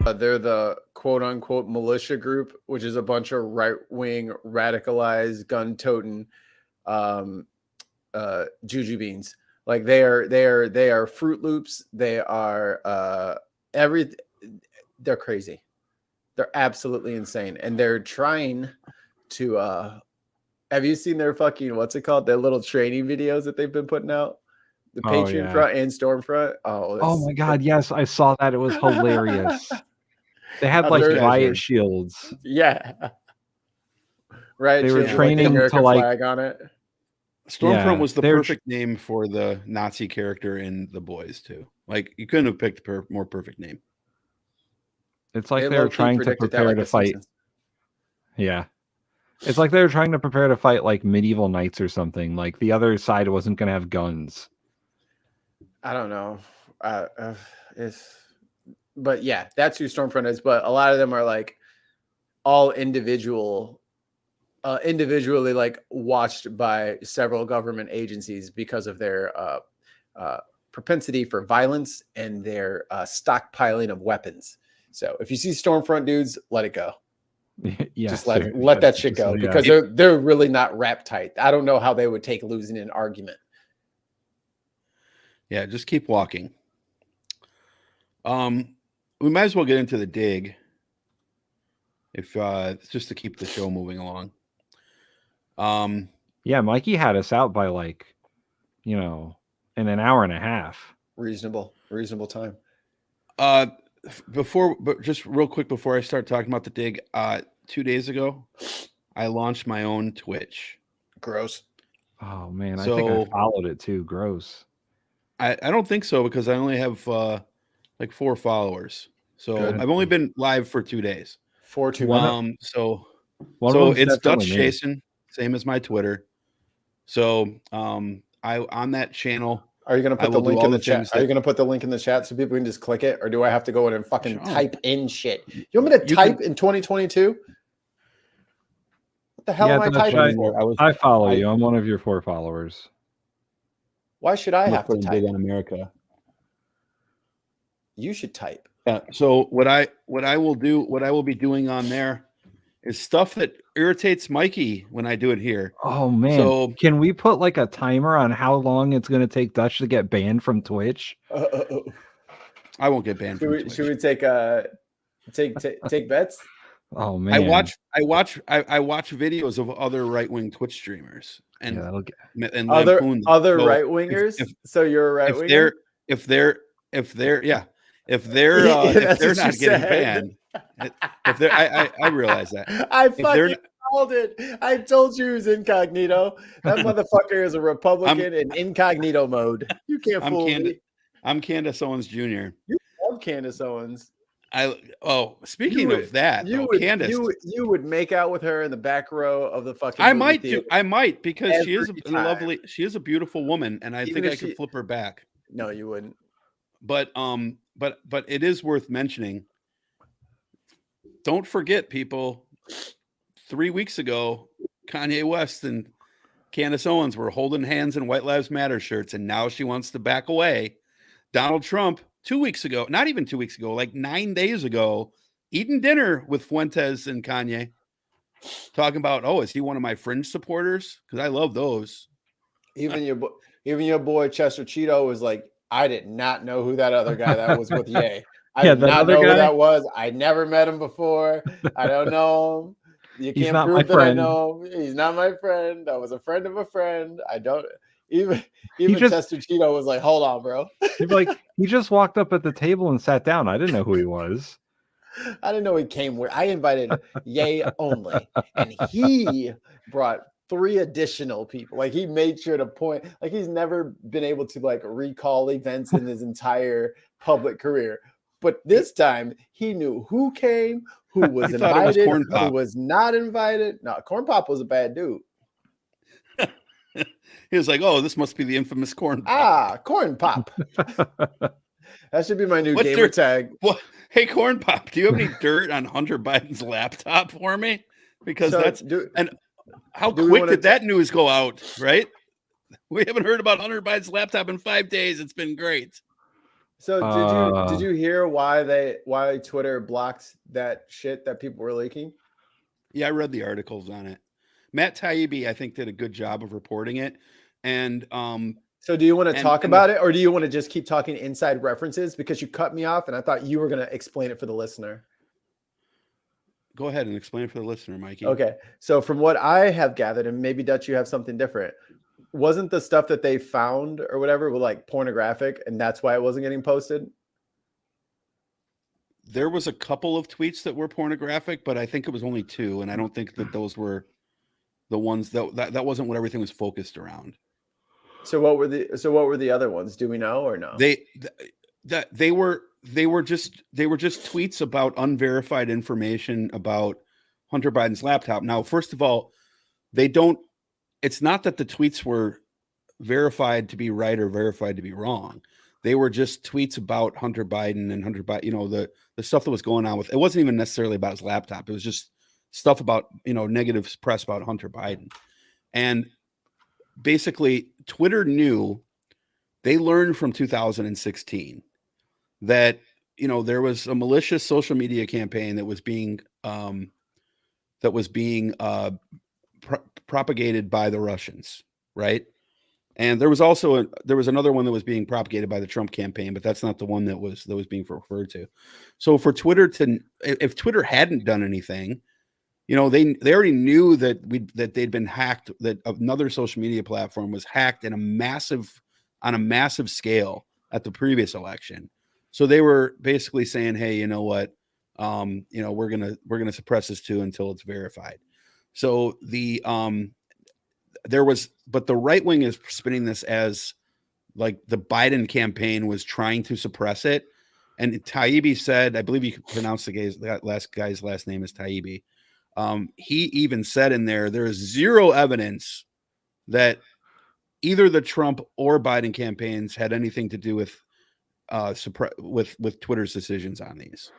They're the quote unquote militia group, which is a bunch of right wing, radicalized, gun toting um, juju beans. Like they are Fruit Loops. They are they're crazy. They're absolutely insane, and they're trying to. Have you seen their fucking what's it called? Their little training videos that they've been putting out. The Patriot Front and Stormfront. Oh my god, yes, I saw that. It was hilarious. They had like riot shields. Yeah. Right. They were training like to like flag on it. Stormfront was the perfect name for the Nazi character in The Boys too. Like you couldn't have picked a more perfect name. It's like they were trying to prepare to fight. Yeah. It's like they were trying to prepare to fight like medieval knights or something. Like the other side wasn't going to have guns. I don't know. But yeah, that's who Stormfront is. But a lot of them are like all individually like watched by several government agencies because of their propensity for violence and their stockpiling of weapons. So if you see Stormfront dudes, let it go. Yeah, just let that shit go because they're really not wrapped tight. I don't know how they would take losing an argument. Yeah, just keep walking. We might as well get into the dig, if just to keep the show moving along. Yeah, Mikey had us out by like, in an hour and a half. Reasonable time. But just real quick before I start talking about the dig, 2 days ago, I launched my own Twitch. Gross. Oh man, I think I followed it too. Gross. I don't think so because I only have like 4 followers. So good. I've only been live for 2 days. 4 2 so it's Dutch Jason, same as my Twitter. So I on that channel. Are you going to put the link in the chat? Are you going to put the link in the chat so people can just click it, or do I have to go in and fucking type in shit? You want me to type in 2022? What the hell am I typing for? I follow you. I'm one of your 4 followers. Why should I have to type? Big on America. You should type. Yeah. So what I will be doing on there is stuff that irritates Mikey when I do it here. Oh man! So can we put like a timer on how long it's going to take Dutch to get banned from Twitch? I won't get banned. Should we take bets? Oh man! I watch videos of other right-wing Twitch streamers and other right wingers. So you're a right winger. If they're not getting banned. I realize that. I fucking called it. I told you he was incognito. That motherfucker is a Republican in incognito mode. You can't fool me. I'm Candace Owens Jr. You love Candace Owens. Speaking of that, Candace, you would make out with her in the back row of the fucking. I might because she is a beautiful woman, and I think I could flip her back. No, you wouldn't. But it is worth mentioning. Don't forget, people, 3 weeks ago, Kanye West and Candace Owens were holding hands in White Lives Matter shirts, and now she wants to back away. Donald Trump, 2 weeks ago, not even 2 weeks ago, like 9 days ago, eating dinner with Fuentes and Kanye, talking about, is he one of my fringe supporters? Because I love those. Even your boy Chester Cheeto was like, I did not know who that other guy that was with Ye. I did not know who that was. I never met him before. I don't know him. You can't prove that I know him. He's not my friend. I was a friend of a friend. I don't even Chester Cheeto was like, hold on, bro. He just walked up at the table and sat down. I didn't know who he was. I didn't know he came with. I invited Ye only, and he brought 3 additional people. Like he made sure to point. Like he's never been able to like recall events in his entire public career. But this time he knew who came, who was invited, who was not invited. No, Corn Pop was a bad dude. He was like, this must be the infamous Corn Pop. Corn Pop. That should be my new gamer tag. Well, hey, Corn Pop, do you have any dirt on Hunter Biden's laptop for me? Because how quick did that news go out, right? We haven't heard about Hunter Biden's laptop in 5 days. It's been great. So did you hear why Twitter blocked that shit that people were leaking? Yeah, I read the articles on it. Matt Taibbi, I think, did a good job of reporting it. And so do you want to talk and about it, or do you want to just keep talking inside references? Because you cut me off and I thought you were going to explain it for the listener. Go ahead and explain it for the listener, Mikey. Okay. So from what I have gathered, and maybe Dutch, you have something different, wasn't the stuff that they found or whatever like pornographic, and that's why it wasn't getting posted? There was a couple of tweets that were pornographic, but I think it was only 2, and I don't think that those were the ones that wasn't what everything was focused around. So what were the other ones? Do we know or no? They were just tweets about unverified information about Hunter Biden's laptop. Now, first of all, it's not that the tweets were verified to be right or verified to be wrong. They were just tweets about Hunter Biden and Hunter Biden, the stuff that was going on with it. Wasn't even necessarily about his laptop. It was just stuff about, negative press about Hunter Biden. And basically Twitter they learned from 2016 that, there was a malicious social media campaign that was being propagated by the Russians. Right. And there was another one that was being propagated by the Trump campaign, but that's not the one that was being referred to. So for Twitter if Twitter hadn't done anything, they already knew that they'd been hacked, that another social media platform was hacked on a massive scale at the previous election. So they were basically saying, hey, you know what? We're gonna suppress this too until it's verified. So but the right wing is spinning this as like the Biden campaign was trying to suppress it. And Taibbi said, I believe you pronounced the guy's last name is Taibbi. He even said in there is zero evidence that either the Trump or Biden campaigns had anything to do with Twitter's decisions on these.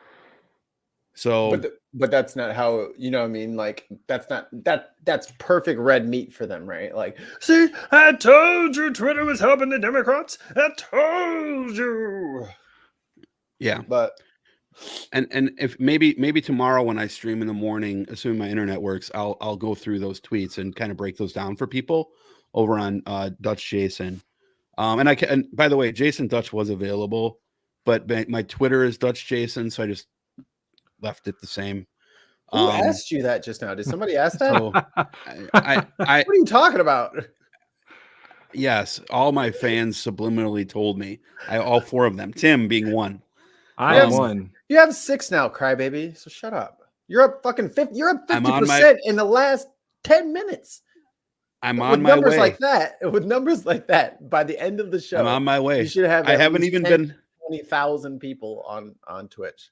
So, but that's not how, like that's perfect red meat for them, right? Like, see, I told you Twitter was helping the Democrats. I told you. Yeah. But and if maybe tomorrow when I stream in the morning, assuming my internet works, I'll go through those tweets and kind of break those down for people over on Dutch Jason. And by the way, Jason Dutch was available, but my Twitter is Dutch Jason, so I just left it the same. Who asked you that just now? Did somebody ask that? So I what are you talking about? Yes, all my fans subliminally told me. All 4 of them, Tim being one. I am one. You have 6 now, crybaby. So shut up. You're up fucking 50. You're up 50% in the last 10 minutes. I'm on my way. With numbers like that, by the end of the show, I'm on my way. You should have. I haven't even been 20,000 people on Twitch.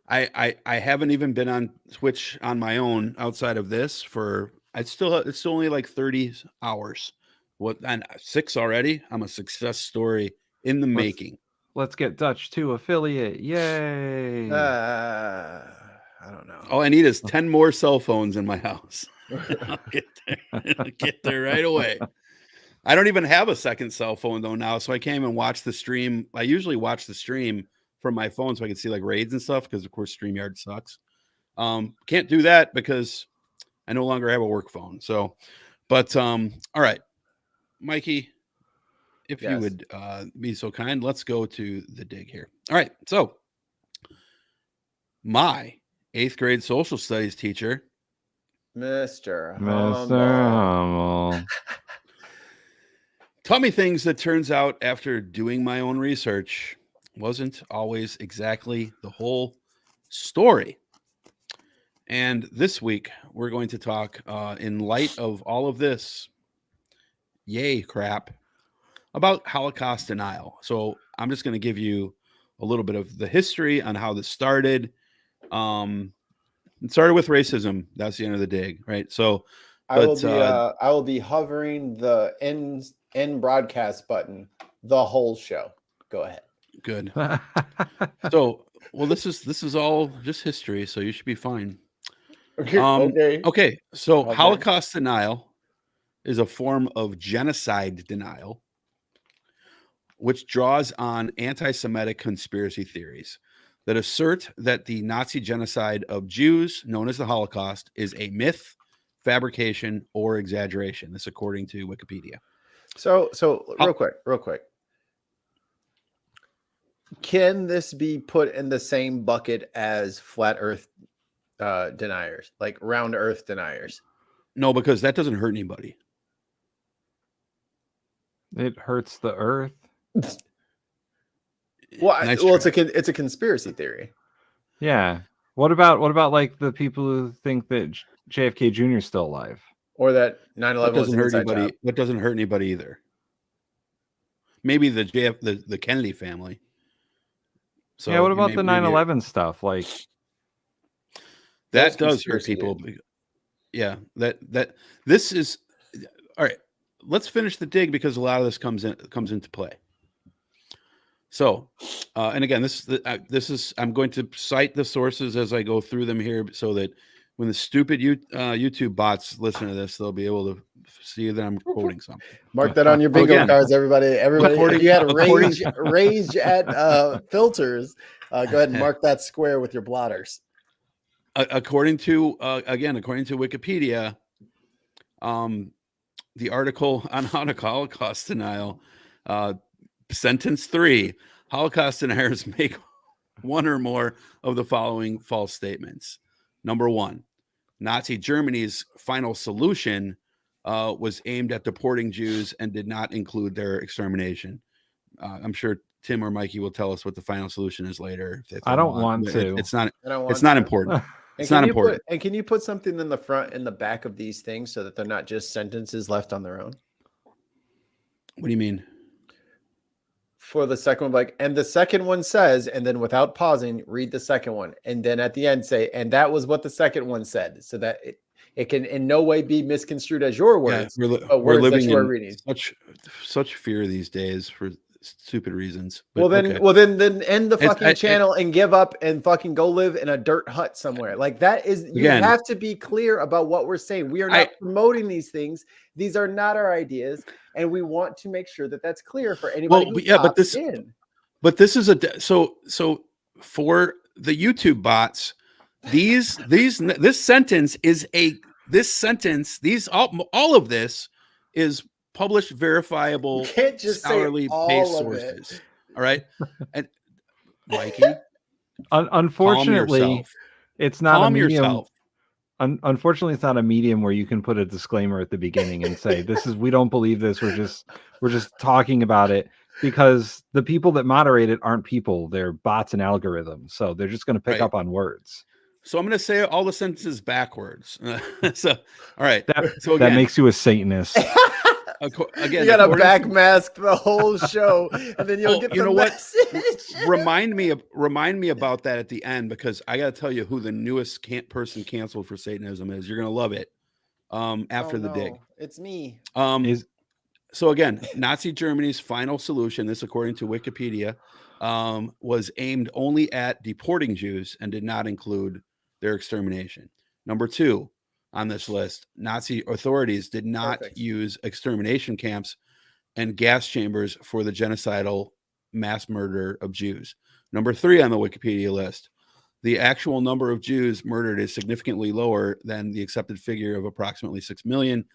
I haven't even been on Twitch on my own outside of this for. It's still only like 30 hours. What, and 6 already? I'm a success story in the making. Let's get Dutch to affiliate. Yay! I don't know. All I need is 10 more cell phones in my house. I'll get there. I'll get there right away. I don't even have a second cell phone though now, so I can't even watch the stream. I usually watch the stream from my phone so I can see like raids and stuff because of course StreamYard sucks. Can't do that because I no longer have a work phone. So, but all right, Mikey, if you would be so kind, let's go to the dig here. All right, so my 8th grade social studies teacher, Mr. Hummel, taught me things that turns out after doing my own research wasn't always exactly the whole story. And this week we're going to talk in light of all of this yay crap about Holocaust denial. So I'm just going to give you a little bit of the history on how this started. It started with racism. That's the end of the dig, right? So I will be hovering the end broadcast button the whole show. Go ahead. Good. So, well, this is all just history, so you should be fine. Okay. So Holocaust denial is a form of genocide denial. which draws on anti-Semitic conspiracy theories that assert that the Nazi genocide of Jews, known as the Holocaust, is a myth, fabrication, or exaggeration. This according to Wikipedia. So real quick. Can this be put in the same bucket as flat earth deniers, like round earth deniers? No, because that doesn't hurt anybody. It hurts the earth. Well, it's a conspiracy theory. Yeah. What about like the people who think that JFK Jr. is still alive, or that 9/11 doesn't hurt anybody? That doesn't hurt anybody either. Maybe the Kennedy family. So yeah. What about the 9/11 stuff? Like that does hurt people. Yeah. That this is all right. Let's finish the dig because a lot of this comes into play. So, and again, this is I'm going to cite the sources as I go through them here, so that when the stupid YouTube bots listen to this, they'll be able to see that I'm quoting something. Mark that on your bingo cards, everybody. If you had rage at filters, go ahead and mark that square with your blotters. According to Wikipedia, the article on Holocaust denial, sentence 3, Holocaust deniers make one or more of the following false statements. Number 1, Nazi Germany's final solution was aimed at deporting Jews and did not include their extermination. I'm sure Tim or Mikey will tell us what the final solution is later. I don't want to. It's not important. It's not important. And can you put something in the front and the back of these things so that they're not just sentences left on their own? What do you mean? For the second one, and the second one says, and then without pausing, read the second one. And then at the end say, and that was what the second one said, so that it can in no way be misconstrued as your words. Yeah, we're living in such fear these days for stupid reasons. But, then end the fucking channel and give up and fucking go live in a dirt hut somewhere. Like that is, you have to be clear about what we're saying. We are not promoting these things. These are not our ideas, and we want to make sure that that's clear for anybody. But this is so for the YouTube bots. This sentence all of this is published, verifiable, scholarly based sources. All right, and Mikey, unfortunately, it's not a medium. Unfortunately, it's not a medium where you can put a disclaimer at the beginning and say, we don't believe this. We're just talking about it, because the people that moderate it aren't people. They're bots and algorithms. So they're just going to pick up on words. So I'm going to say all the sentences backwards. So, all right. That makes you a Satanist. Again, you gotta backmask the whole show, and then you'll get the message. Remind me about that at the end, because I got to tell you who the newest person canceled for Satanism is. You're gonna love it. After the dig, it's me. So again, Nazi Germany's final solution, this according to Wikipedia, was aimed only at deporting Jews and did not include their extermination. Number 2. On this list, Nazi authorities did not use extermination camps and gas chambers for the genocidal mass murder of Jews. Number 3 on the Wikipedia list, the actual number of Jews murdered is significantly lower than the accepted figure of approximately 6 million,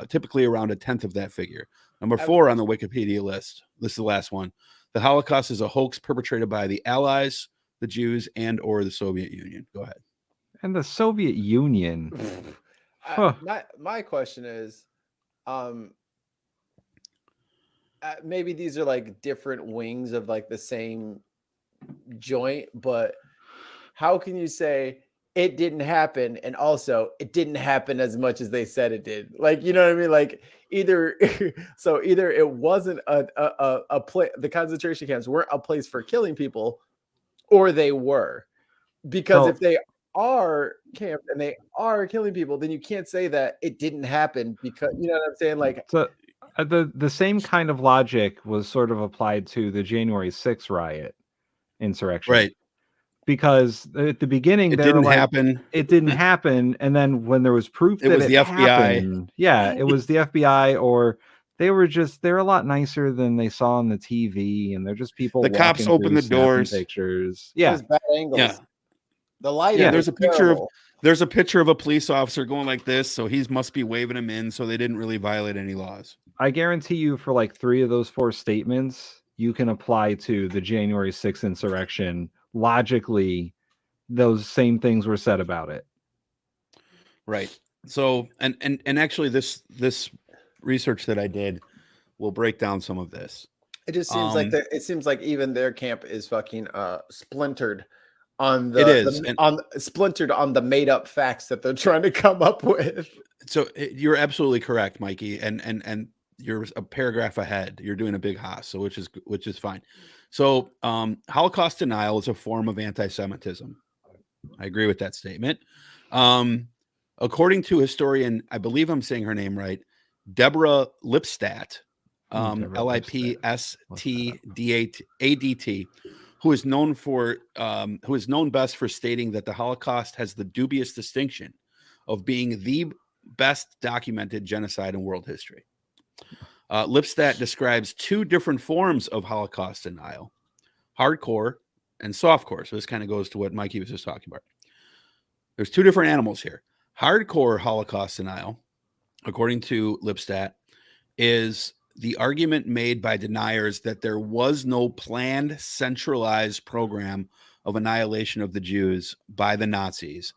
typically around a tenth of that figure. Number 4 on the Wikipedia list, this is the last one, the Holocaust is a hoax perpetrated by the Allies, the Jews, and or the Soviet Union. Go ahead. And the Soviet Union. My question is, maybe these are like different wings of like the same joint, but how can you say it didn't happen and also it didn't happen as much as they said it did? Like, you know what I mean? Like either it wasn't a place, the concentration camps weren't a place for killing people, or they were. Because if they are camped and they are killing people, then you can't say that it didn't happen, because you know what I'm saying? Like, so the same kind of logic was sort of applied to the January 6th riot insurrection, right? Because at the beginning it didn't happen. It didn't happen, and then when there was proof that it happened, it was the FBI or they're a lot nicer than they saw on the TV, and they're just people The cops walking open through, the snapping doors. pictures. It Yeah, was bad angles. Yeah. The lighting. Yeah, was there's a picture of a police officer going like this, so he must be waving him in, so they didn't really violate any laws. I guarantee you, for like 3 of those 4 statements, you can apply to the January 6th insurrection. Logically, those same things were said about it. Right. So, and actually, this research that I did will break down some of this. It just seems it seems like even their camp is fucking splintered on splintered on the made up facts that they're trying to come up with. So you're absolutely correct, Mikey, and you're a paragraph ahead. You're doing a big hoss, so which is fine. So Holocaust denial is a form of anti-Semitism. I agree with that statement. According to historian, I believe I'm saying her name right, Deborah Lipstadt, Lipstdadt, who is known best for stating that the Holocaust has the dubious distinction of being the best documented genocide in world history. Lipstadt describes 2 different forms of Holocaust denial: hardcore and softcore. So this kind of goes to what Mikey was just talking about. There's 2 different animals here. Hardcore Holocaust denial, according to Lipstadt, is the argument made by deniers that there was no planned centralized program of annihilation of the Jews by the Nazis,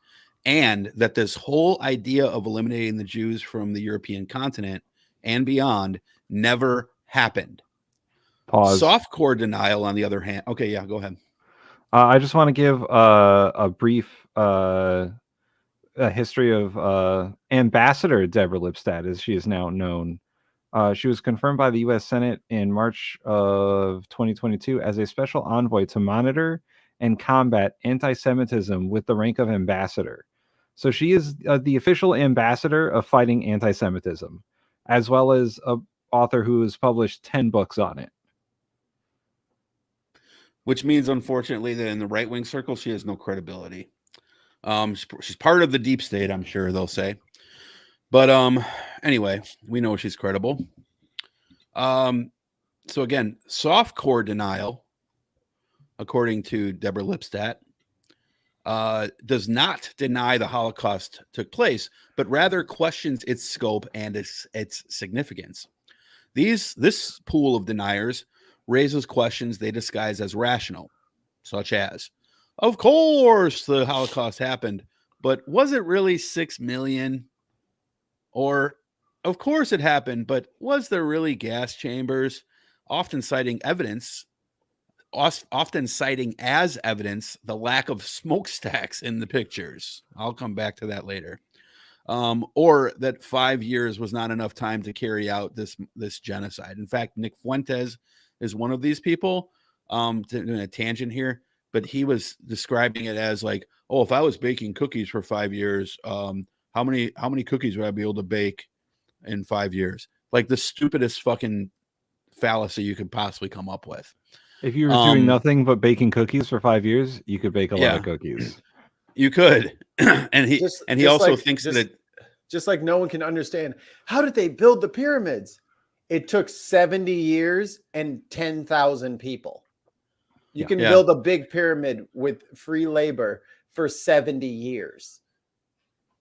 and that this whole idea of eliminating the Jews from the European continent and beyond never happened. Pause. Softcore denial, on the other hand. Okay, yeah, go ahead. I just want to give a brief history of Ambassador Deborah Lipstadt, as she is now known. She was confirmed by the U.S. Senate in March of 2022 as a special envoy to monitor and combat anti-Semitism with the rank of ambassador. So she is the official ambassador of fighting anti-Semitism, as well as an author who has published 10 books on it. Which means, unfortunately, that in the right-wing circle, she has no credibility. She's part of the deep state, I'm sure they'll say. But anyway, we know she's credible. So again, softcore denial, according to Deborah Lipstadt, does not deny the Holocaust took place, but rather questions its scope and its significance. This pool of deniers raises questions they disguise as rational, such as, of course the Holocaust happened, but was it really 6 million? Or, of course it happened, but was there really gas chambers? Often citing as evidence the lack of smokestacks in the pictures. I'll come back to that later. Or that 5 years was not enough time to carry out this genocide. In fact, Nick Fuentes is one of these people. Doing a tangent here, but he was describing it as like, oh, if I was baking cookies for 5 years, how many cookies would I be able to bake in 5 years? Like the stupidest fucking fallacy you could possibly come up with. If you were doing nothing but baking cookies for 5 years, you could bake a lot of cookies. You could. and he also thinks that just like no one can understand, how did they build the pyramids? It took 70 years and 10,000 people. You can build a big pyramid with free labor for 70 years.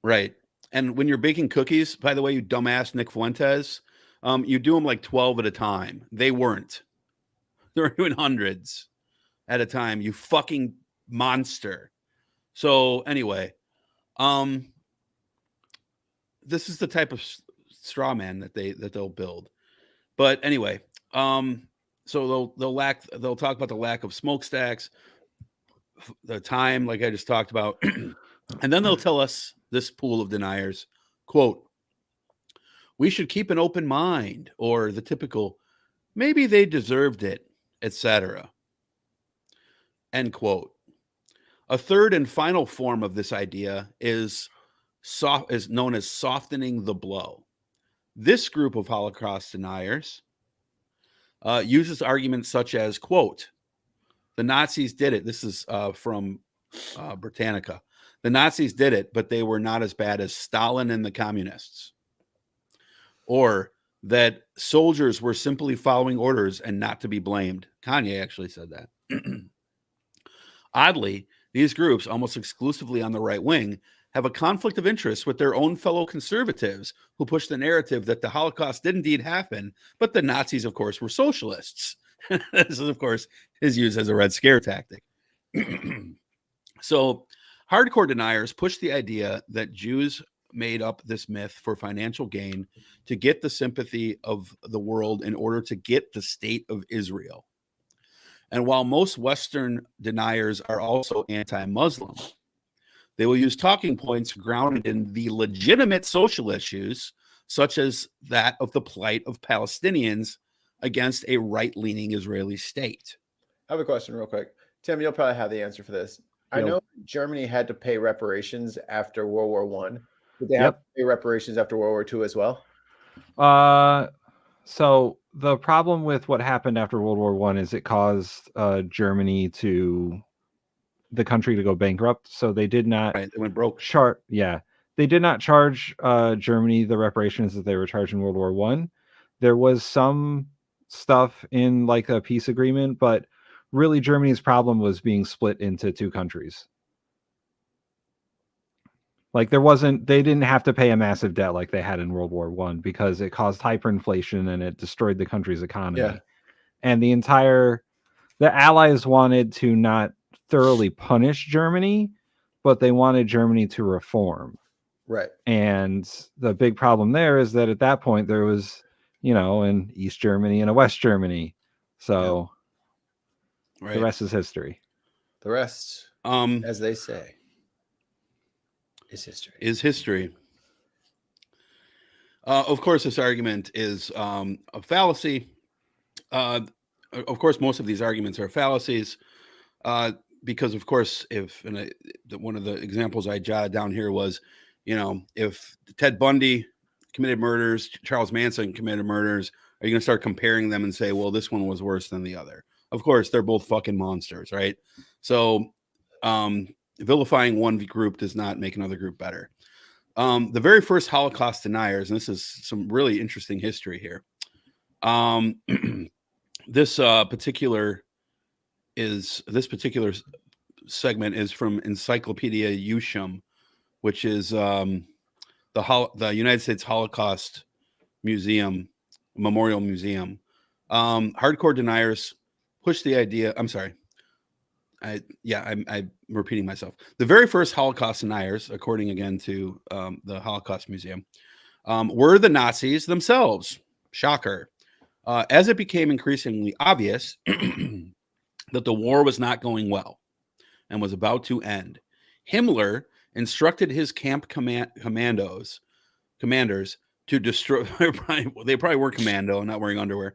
Right. And when you're baking cookies, by the way, you dumbass Nick Fuentes, you do them like 12 at a time. They weren't. They were doing hundreds at a time. You fucking monster. So anyway, this is the type of straw man that they'll build. But anyway, so they'll talk about the lack of smokestacks, the time, like I just talked about, and then they'll tell us, this pool of deniers, quote, we should keep an open mind, or the typical, maybe they deserved it, etc. End quote. A third and final form of this idea is known as softening the blow. This group of Holocaust deniers uses arguments such as, quote, the Nazis did it. This is from Britannica. The Nazis did it, but they were not as bad as Stalin and the communists. Or that soldiers were simply following orders and not to be blamed. Kanye actually said that. Oddly, these groups, almost exclusively on the right wing, have a conflict of interest with their own fellow conservatives who push the narrative that the Holocaust did indeed happen, but the Nazis, of course, were socialists. This, of course, is used as a Red Scare tactic. So, hardcore deniers push the idea that Jews made up this myth for financial gain to get the sympathy of the world in order to get the state of Israel. And while most Western deniers are also anti-Muslim, they will use talking points grounded in the legitimate social issues, such as that of the plight of Palestinians against a right-leaning Israeli state. I have a question real quick. Tim, you'll probably have the answer for this. I know Germany had to pay reparations after World War One. Did they have to pay reparations after World War II as well? So the problem with what happened after World War One is it caused Germany the country to go bankrupt. So they did not. Right, they went broke. They did not charge Germany the reparations that they were charged in World War One. There was some stuff in like a peace agreement, but really Germany's problem was being split into two countries. Like they didn't have to pay a massive debt like they had in World War One because it caused hyperinflation and it destroyed the country's economy. Yeah. And the Allies wanted to not thoroughly punish Germany, but they wanted Germany to reform. Right. And the big problem there is that at that point there was, an East Germany and a West Germany. So the rest is history. The rest, as they say, is history. Is history. Of course, this argument is a fallacy. Of course, most of these arguments are fallacies because, of course, one of the examples I jotted down here was, if Ted Bundy committed murders, Charles Manson committed murders, are you going to start comparing them and say, well, this one was worse than the other? Of course, they're both fucking monsters, right? So vilifying one group does not make another group better. The very first Holocaust deniers, and this is some really interesting history here. This particular segment is from Encyclopedia Ushum, which is the United States Holocaust Memorial Museum. Hardcore deniers push the idea. I'm sorry. I'm repeating myself. The very first Holocaust deniers, according again to the Holocaust Museum, were the Nazis themselves. Shocker. As it became increasingly obvious that the war was not going well and was about to end, Himmler instructed his camp commanders to destroy. They probably were commando and not wearing underwear.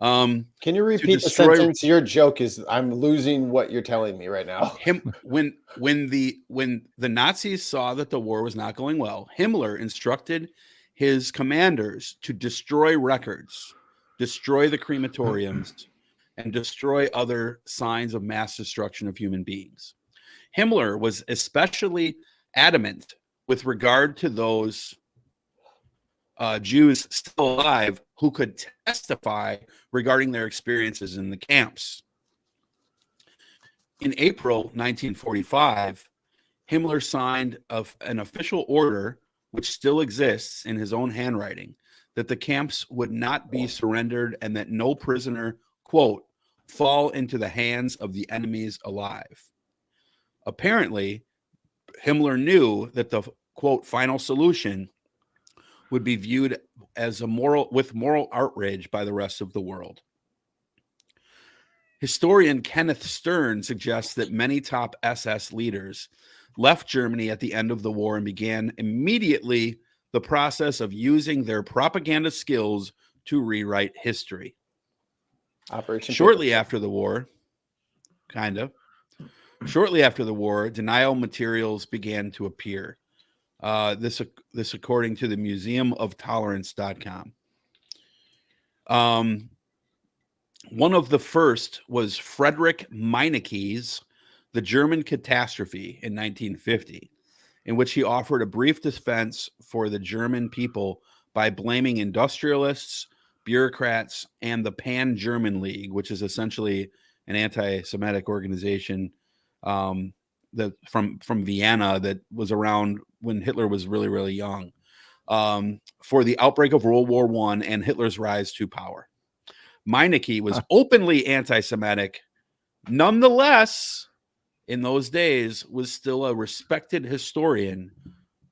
Can you repeat the sentence? Your joke is I'm losing what you're telling me right now. When the Nazis saw that the war was not going well, Himmler instructed his commanders to destroy records, destroy the crematoriums, and destroy other signs of mass destruction of human beings. Himmler was especially adamant with regard to those Jews still alive who could testify regarding their experiences in the camps. In April 1945, Himmler signed an official order, which still exists in his own handwriting, that the camps would not be surrendered and that no prisoner, quote, fall into the hands of the enemies alive. Apparently, Himmler knew that the, quote, final solution would be viewed as with moral outrage by the rest of the world. Historian Kenneth Stern suggests that many top SS leaders left Germany at the end of the war and began immediately the process of using their propaganda skills to rewrite history. Shortly after the war, denial materials began to appear. This according to the museumoftolerance.com. One of the first was Frederick Meinecke's The German Catastrophe in 1950, in which he offered a brief defense for the German people by blaming industrialists, bureaucrats, and the Pan-German League, which is essentially an anti-Semitic organization that from Vienna that was around when Hitler was really, really young, for the outbreak of World War I and Hitler's rise to power. Meineke was openly anti-Semitic. Nonetheless, in those days, was still a respected historian,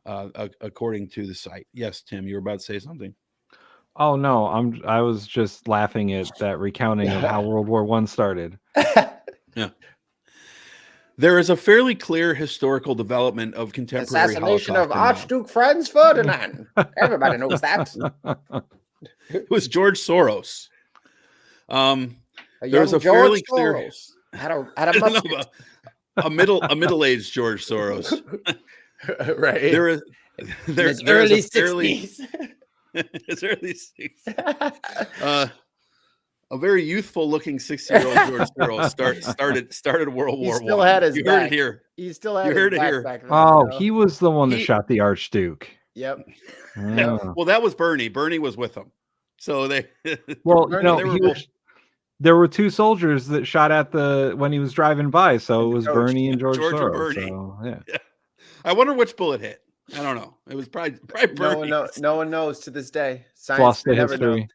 according to the site. Yes, Tim, you were about to say something. Oh no, I was just laughing at that recounting of how World War I started. Yeah. There is a fairly clear historical development of contemporary assassination Holocaust of Archduke Franz Ferdinand. Everybody knows that. It was George Soros. There was a George fairly Soros clear had a musket. a middle-aged George Soros. Right. There's early a fairly 60s. His early 60s. A very youthful-looking 60-year-old George Soros started World War I. He still had his You back. heard it here. He still had You heard his it back here. back then. Oh, he was the one that He- shot the Archduke. Yep. Oh. Well, that was Bernie. Bernie was with him. So they Well, Bernie, no, they were he both- was, there were two soldiers that shot at when he was driving by, so it was George. Bernie and George George and Soros. Bernie. So, yeah. I wonder which bullet hit. I don't know. It was probably Bernie. No one knows to this day. Science Lost the never know. history.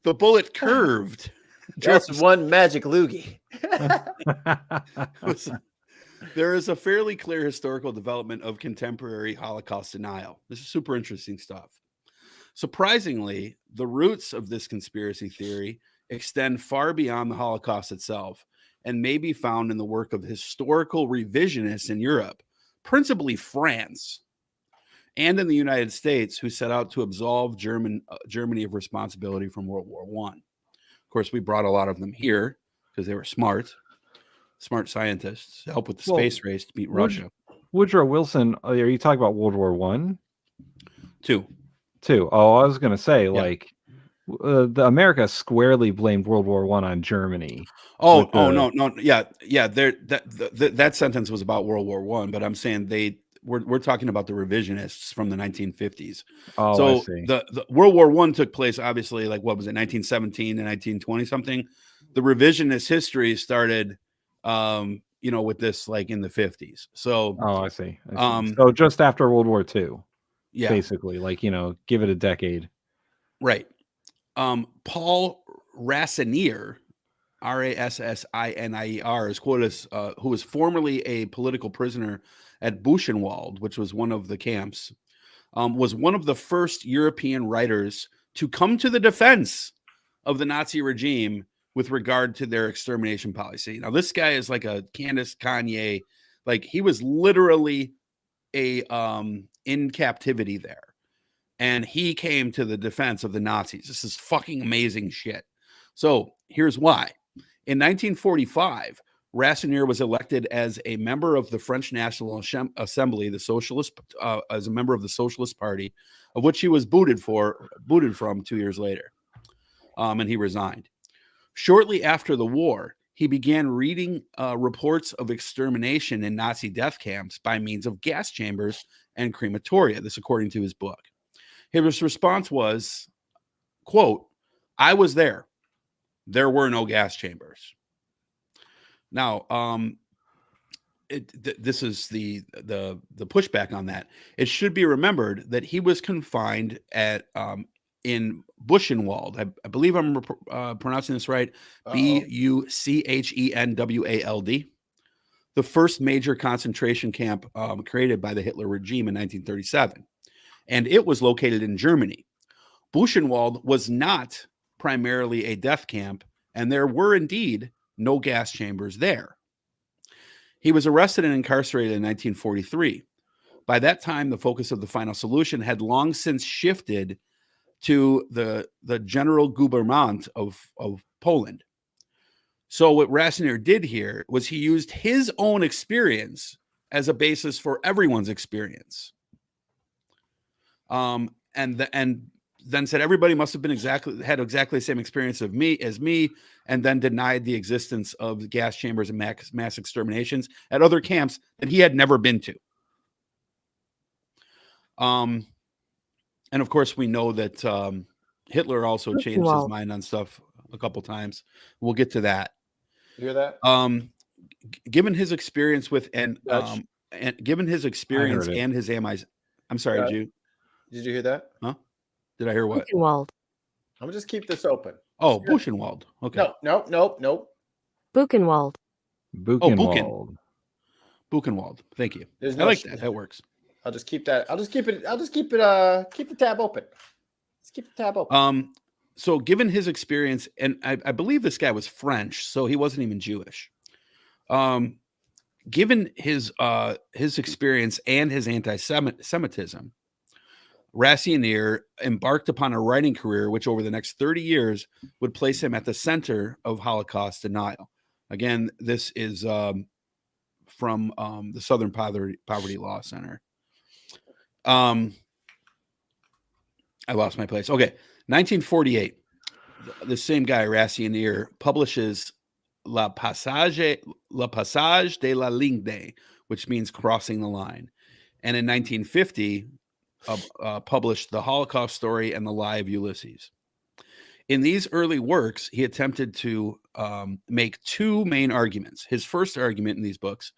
The bullet curved. That's one magic loogie. There is a fairly clear historical development of contemporary Holocaust denial. This is super interesting stuff. Surprisingly, the roots of this conspiracy theory extend far beyond the Holocaust itself and may be found in the work of historical revisionists in Europe, principally France, and in the United States, who set out to absolve Germany of responsibility from World War I. Of course, we brought a lot of them here because they were smart scientists to help with the space race to beat Russia. Woodrow Wilson, are you talking about World War I? Two. Oh, I was going to say, the America squarely blamed World War I on Germany. No. Yeah. That sentence was about World War I, but I'm saying we're talking about the revisionists from the 1950s. Oh, so I see. The World War I took place, obviously, like, what was it, 1917 and 1920 something. The revisionist history started, with this, like, in the 50s. So, I see. So just after World War II, yeah, basically, like, give it a decade. right. Paul Rassinier, Rassinier, is quoted as who was formerly a political prisoner at Buchenwald, which was one of the camps, was one of the first European writers to come to the defense of the Nazi regime with regard to their extermination policy. Now, this guy is like a Candace Kanye, like, he was literally in captivity there. And he came to the defense of the Nazis. This is fucking amazing shit. So here's why. In 1945, Rassinier was elected as a member of the French National Assembly, as a member of the Socialist Party, of which he was booted from 2 years later. And he resigned. Shortly after the war, he began reading reports of extermination in Nazi death camps by means of gas chambers and crematoria. This, according to his book. His response was, quote, "I was there. There were no gas chambers." Now, this is the pushback on that. It should be remembered that he was confined at in Buchenwald. I believe I'm pronouncing this right. Buchenwald, the first major concentration camp created by the Hitler regime in 1937. And it was located in Germany. Buchenwald was not primarily a death camp, and there were indeed no gas chambers there. He was arrested and incarcerated in 1943. By that time, the focus of the final solution had long since shifted to the general Gouvernement of Poland. So what Rassinier did here was he used his own experience as a basis for everyone's experience. And then said everybody must have been had exactly the same experience as me, and then denied the existence of gas chambers and mass exterminations at other camps that he had never been to. And of course, we know that Hitler also changed his mind on stuff a couple times. We'll get to that. You hear that? Given his experience with and given his experience and his AMIs, I'm sorry, did you hear that? Huh? Did I hear what? Buchenwald. I'm gonna just keep this open. Oh, Buchenwald. Okay. Nope. Buchenwald. Buchenwald. Buchenwald. Thank you. There's I like that. That works. I'll just keep that. I'll just keep it. Keep the tab open. Let's keep the tab open. So given his experience, and I believe this guy was French, so he wasn't even Jewish. Given his experience and his anti-Semitism, Rassinier embarked upon a writing career which over the next 30 years would place him at the center of Holocaust denial. Again, this is from the Southern Poverty Law Center. I lost my place. Okay, 1948. The same guy, Rassinier, publishes La Passage de la Ligne, which means crossing the line. And in 1950, published The Holocaust Story and the Lie of Ulysses. In these early works, he attempted to make two main arguments. His first argument in these books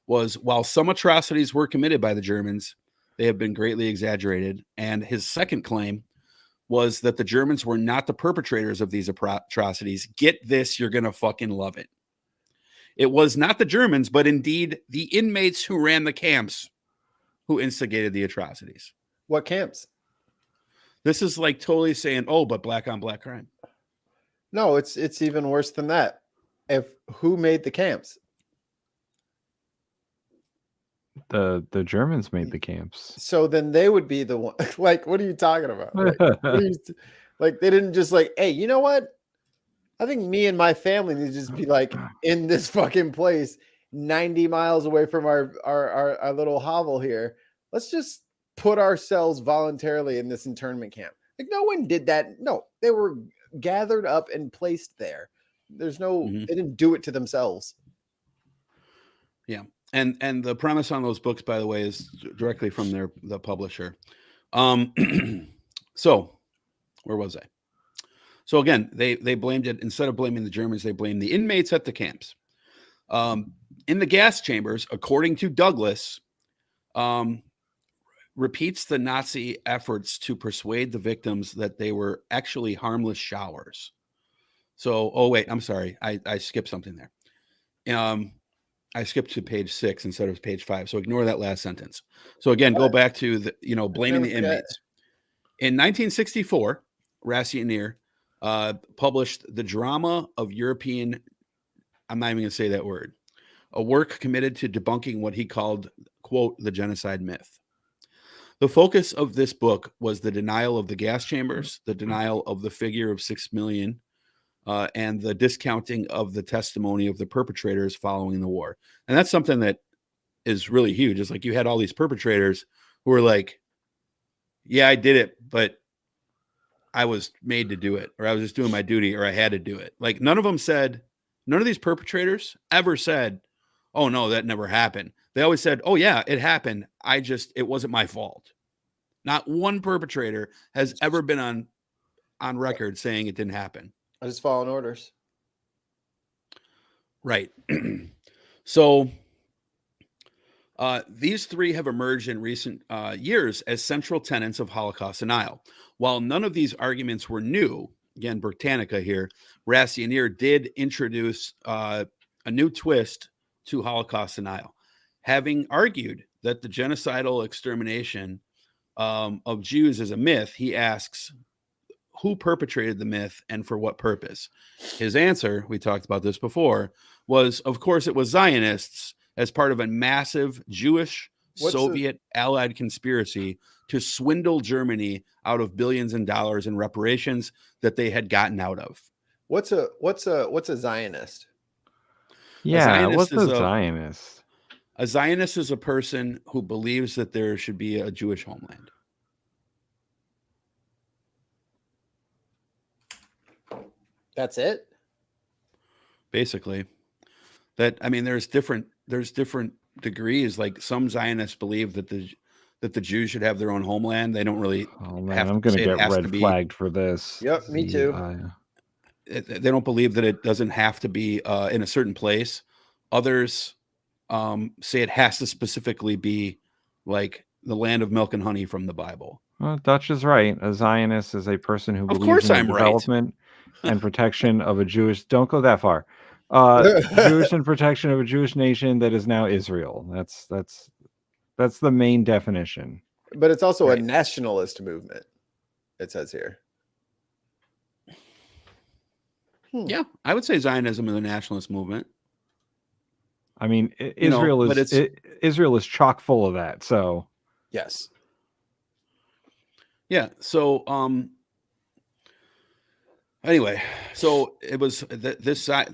was, while some atrocities were committed by the Germans, they have been greatly exaggerated. And his second claim was that the Germans were not the perpetrators of these atrocities. Get this, you're going to fucking love it. It was not the Germans, but indeed the inmates who ran the camps who instigated the atrocities. What camps? This is like totally saying, oh, but black on black crime. No, it's even worse than that. Who made the camps? The Germans made the camps. So then they would be the one. Like, what are you talking about? Like they didn't just like, hey, you know what? I think me and my family need to just be like in this fucking place 90 miles away from our little hovel here. Let's just put ourselves voluntarily in this internment camp. Like no one did that. No, they were gathered up and placed there. There's no, they didn't do it to themselves. Yeah. And the premise on those books, by the way, is directly from the publisher. So where was I? So again, they blamed it, instead of blaming the Germans, they blamed the inmates at the camps. In the gas chambers, according to Douglas, repeats the Nazi efforts to persuade the victims that they were actually harmless showers. So, oh wait, I'm sorry. I skipped something there. I skipped to page 6 instead of page 5. So ignore that last sentence. So again, go back to the, blaming the inmates. In 1964, Rassinier published The Drama of European, I'm not even going to say that word, a work committed to debunking what he called, quote, the genocide myth. The focus of this book was the denial of the gas chambers, the denial of the figure of 6 million, and the discounting of the testimony of the perpetrators following the war. And that's something that is really huge. It's like you had all these perpetrators who were like, yeah, I did it, but I was made to do it, or I was just doing my duty, or I had to do it. Like none of these perpetrators ever said, oh no, that never happened. They always said, oh yeah, it happened. It wasn't my fault. Not one perpetrator has ever been on record saying it didn't happen. I just following orders. Right. So these three have emerged in recent years as central tenets of Holocaust denial. While none of these arguments were new, again, Britannica here, Rassinier did introduce a new twist to Holocaust denial. Having argued that the genocidal extermination of Jews is a myth, he asks, who perpetrated the myth and for what purpose? His answer, we talked about this before, was, of course, it was Zionists as part of a massive Jewish Soviet allied conspiracy to swindle Germany out of billions of dollars in reparations that they had gotten out of. What's a Zionist? Yeah, what's a Zionist? A Zionist is a person who believes that there should be a Jewish homeland. That's it? Basically. There's different degrees. Like some Zionists believe that that the Jews should have their own homeland. They don't really I'm going to get red flagged for this. Yep, me too. They don't believe that it doesn't have to be in a certain place. Others say it has to specifically be like the land of milk and honey from the Bible. Well, Dutch is right. A Zionist is a person who believes in the development and protection of a Jewish. Don't go that far. Jewish and protection of a Jewish nation that is now Israel. That's the main definition. But it's also a nationalist movement. It says here. Yeah, I would say Zionism is a nationalist movement. I mean, Israel is chock full of that. So yes. Yeah. So, anyway, so it was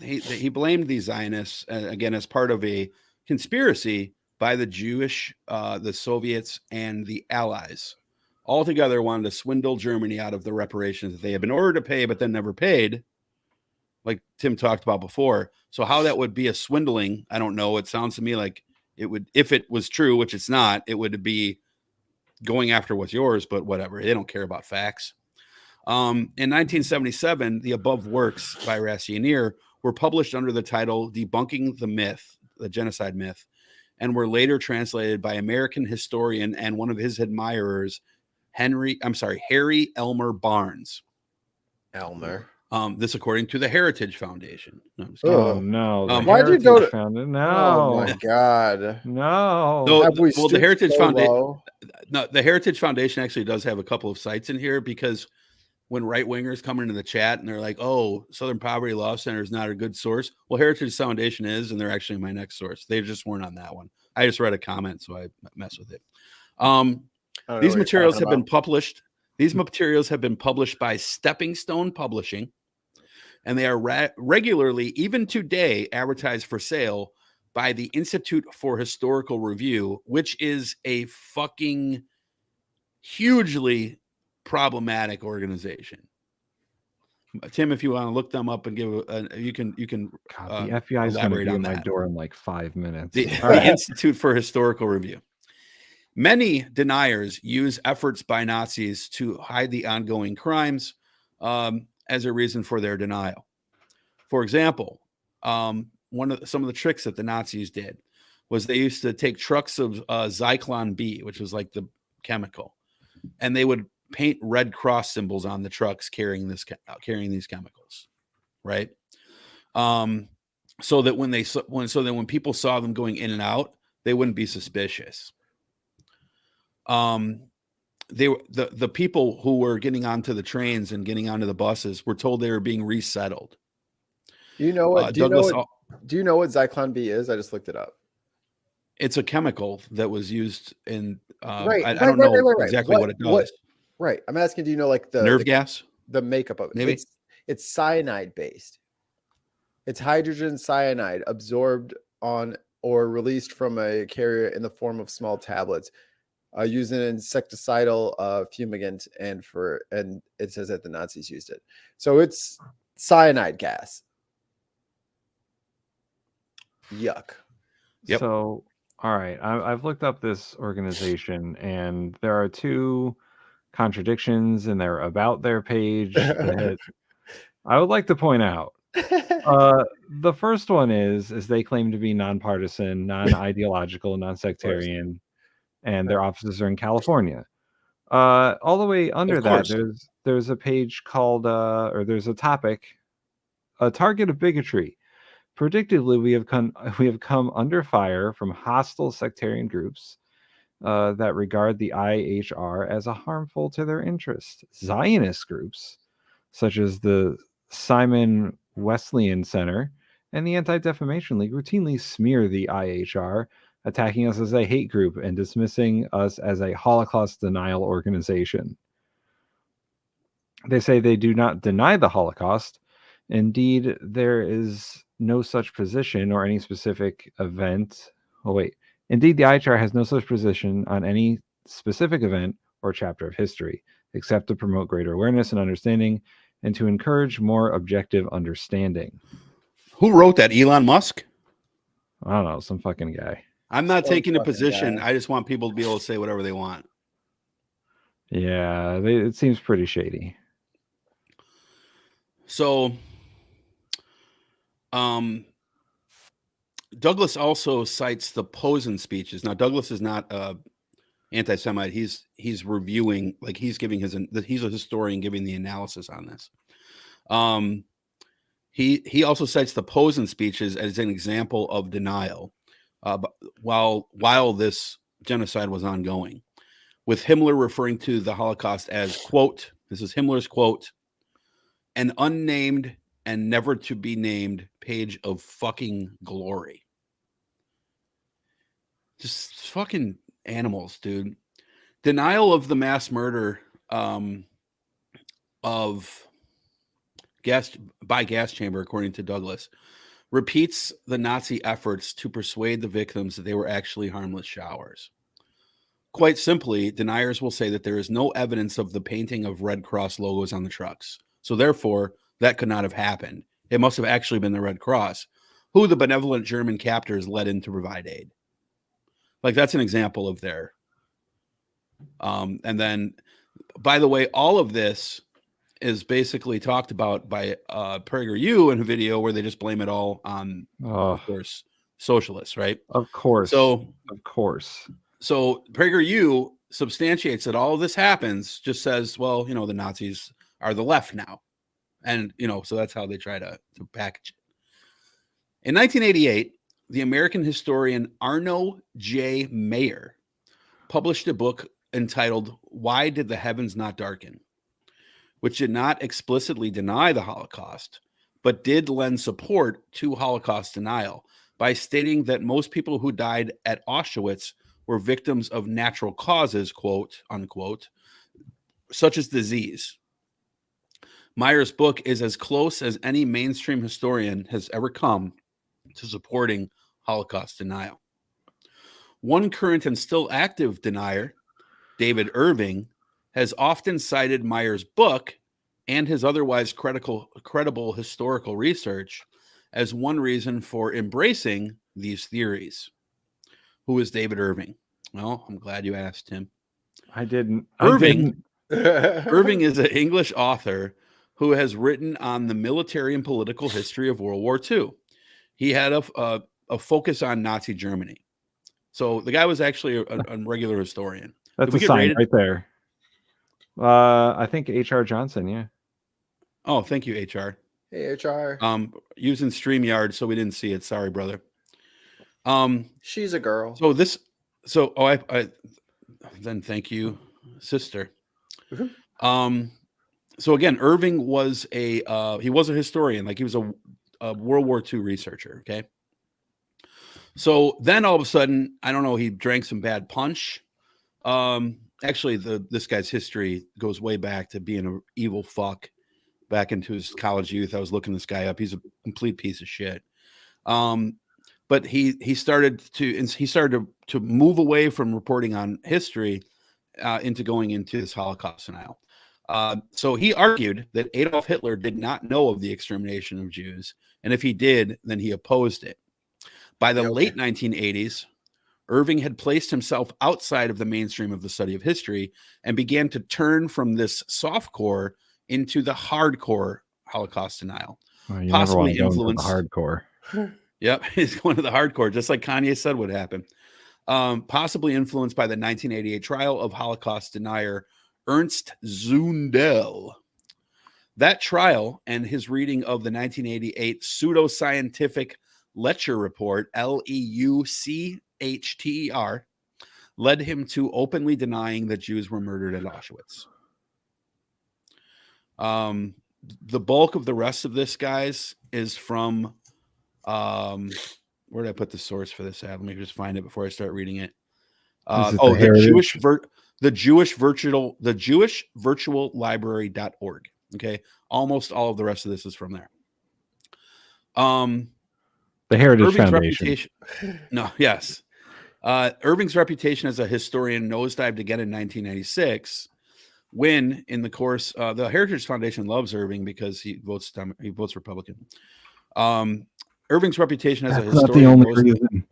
he blamed these Zionists again as part of a conspiracy by the Jewish, the Soviets, and the Allies. All together wanted to swindle Germany out of the reparations that they had been ordered to pay, but then never paid, like Tim talked about before. So how that would be a swindling, I don't know. It sounds to me like it would, if it was true, which it's not, it would be going after what's yours, but whatever. They don't care about facts. In 1977, the above works by Rassinier were published under the title Debunking the Myth, the Genocide Myth, and were later translated by American historian and one of his admirers, Harry Elmer Barnes. Elmer. This according to the Heritage Foundation. No, no. Why did you go to Foundation? No. Oh my God. No. The Heritage Foundation. No, the Heritage Foundation actually does have a couple of sites in here, because when right wingers come into the chat and they're like, "Oh, Southern Poverty Law Center is not a good source," well, Heritage Foundation is, and they're actually my next source. They just weren't on that one. I just read a comment, so I mess with it. These materials have been published. These materials have been published by Stepping Stone Publishing, and they are regularly, even today, advertised for sale by the Institute for Historical Review, which is a fucking hugely problematic organization. Tim, if you want to look them up and give you can God, the FBI is going to be at my door in like 5 minutes. The Institute for Historical Review. Many deniers use efforts by Nazis to hide the ongoing crimes as a reason for their denial. For example, some of the tricks that the Nazis did was they used to take trucks of Zyklon B, which was like the chemical, and they would paint Red Cross symbols on the trucks carrying these chemicals, right? So that when people saw them going in and out, they wouldn't be suspicious. The people who were getting onto the trains and getting onto the buses were told they were being resettled. You know what? Do you know what Zyklon B is? I just looked it up. It's a chemical that was used in. I don't know exactly what it does. Right. I'm asking, do you know like the nerve gas? The makeup of it. Maybe it's cyanide based. It's hydrogen cyanide absorbed on or released from a carrier in the form of small tablets. Used an insecticidal fumigant, and it says that the Nazis used it. So it's cyanide gas. Yuck. Yep. So, all right, I've looked up this organization, and there are two contradictions in their about their page that I would like to point out. The first one is they claim to be nonpartisan, non-ideological, non-sectarian, and their offices are in California. All the way under that, there's a page called or there's a topic, a target of bigotry. Predictably, we have come under fire from hostile sectarian groups that regard the IHR as a harmful to their interests. Zionist groups, such as the Simon Wesleyan Center and the Anti-Defamation League, routinely smear the IHR, attacking us as a hate group and dismissing us as a Holocaust denial organization. They say they do not deny the Holocaust. Indeed, there is no such position or any specific event. Indeed, the IHR has no such position on any specific event or chapter of history, except to promote greater awareness and understanding and to encourage more objective understanding. Who wrote that? Elon Musk? I don't know, some fucking guy. I'm not So taking a fucking position. bad. I just want people to be able to say whatever they want. Yeah, it seems pretty shady. So, Douglas also cites the Posen speeches. Now, Douglas is not anti-Semite. He's reviewing, like he's giving he's a historian giving the analysis on this. He also cites the Posen speeches as an example of denial while this genocide was ongoing, with Himmler referring to the Holocaust as, quote, this is Himmler's quote, an unnamed and never to be named page of fucking glory. Just fucking animals, dude. Denial of the mass murder of gas chamber, according to Douglas, repeats the Nazi efforts to persuade the victims that they were actually harmless showers. Quite simply, deniers will say that there is no evidence of the painting of Red Cross logos on the trucks. So therefore, that could not have happened. It must have actually been the Red Cross, who the benevolent German captors led in to provide aid. Like, that's an example of their. And then, by the way, all of this is basically talked about by PragerU in a video where they just blame it all on, of course, socialists, right? Of course. So, of course. So PragerU substantiates that all of this happens, just says, well, the Nazis are the left now. And, so that's how they try to package it. In 1988, the American historian Arno J. Mayer published a book entitled Why Did the Heavens Not Darken?, which did not explicitly deny the Holocaust, but did lend support to Holocaust denial by stating that most people who died at Auschwitz were victims of natural causes, quote, unquote, such as disease. Mayer's book is as close as any mainstream historian has ever come to supporting Holocaust denial. One current and still active denier, David Irving, has often cited Mayer's book and his otherwise credible historical research as one reason for embracing these theories. Who is David Irving? Well, I'm glad you asked him. I didn't. Irving is an English author who has written on the military and political history of World War II. He had a focus on Nazi Germany. So the guy was actually a regular historian. That's a sign right there. I think H.R. Johnson, yeah. Oh, thank you, HR. Hey, HR. Using StreamYard, so we didn't see it. Sorry, brother. She's a girl. I then thank you, sister. Mm-hmm. So again, Irving was he was a historian, like he was a World War II researcher. Okay. So then all of a sudden, I don't know, he drank some bad punch. Actually, this guy's history goes way back to being an evil fuck back into his college youth. I was looking this guy up. He's a complete piece of shit. But he started to move away from reporting on history into going into this Holocaust denial. So he argued that Adolf Hitler did not know of the extermination of Jews, and if he did, then he opposed it. By the late 1980s, Irving had placed himself outside of the mainstream of the study of history and began to turn from this softcore into the hardcore Holocaust denial. You possibly never want to go into the hardcore. Yep, he's going to the hardcore, just like Kanye said would happen. Possibly influenced by the 1988 trial of Holocaust denier Ernst Zundel. That trial and his reading of the 1988 pseudoscientific Lecture Report, LEUCHTER, led him to openly denying that Jews were murdered at Auschwitz. The bulk of the rest of this, guys, is from where did I put the source for this at? Let me just find it before I start reading it. The Jewish virtual library.org. Okay. Almost all of the rest of this is from there. The Heritage Irving's Foundation. Irving's reputation as a historian nosedived again in 1996 when, in the course, the Heritage Foundation loves Irving because he votes Republican. Irving's reputation as a historian. Not the only reason.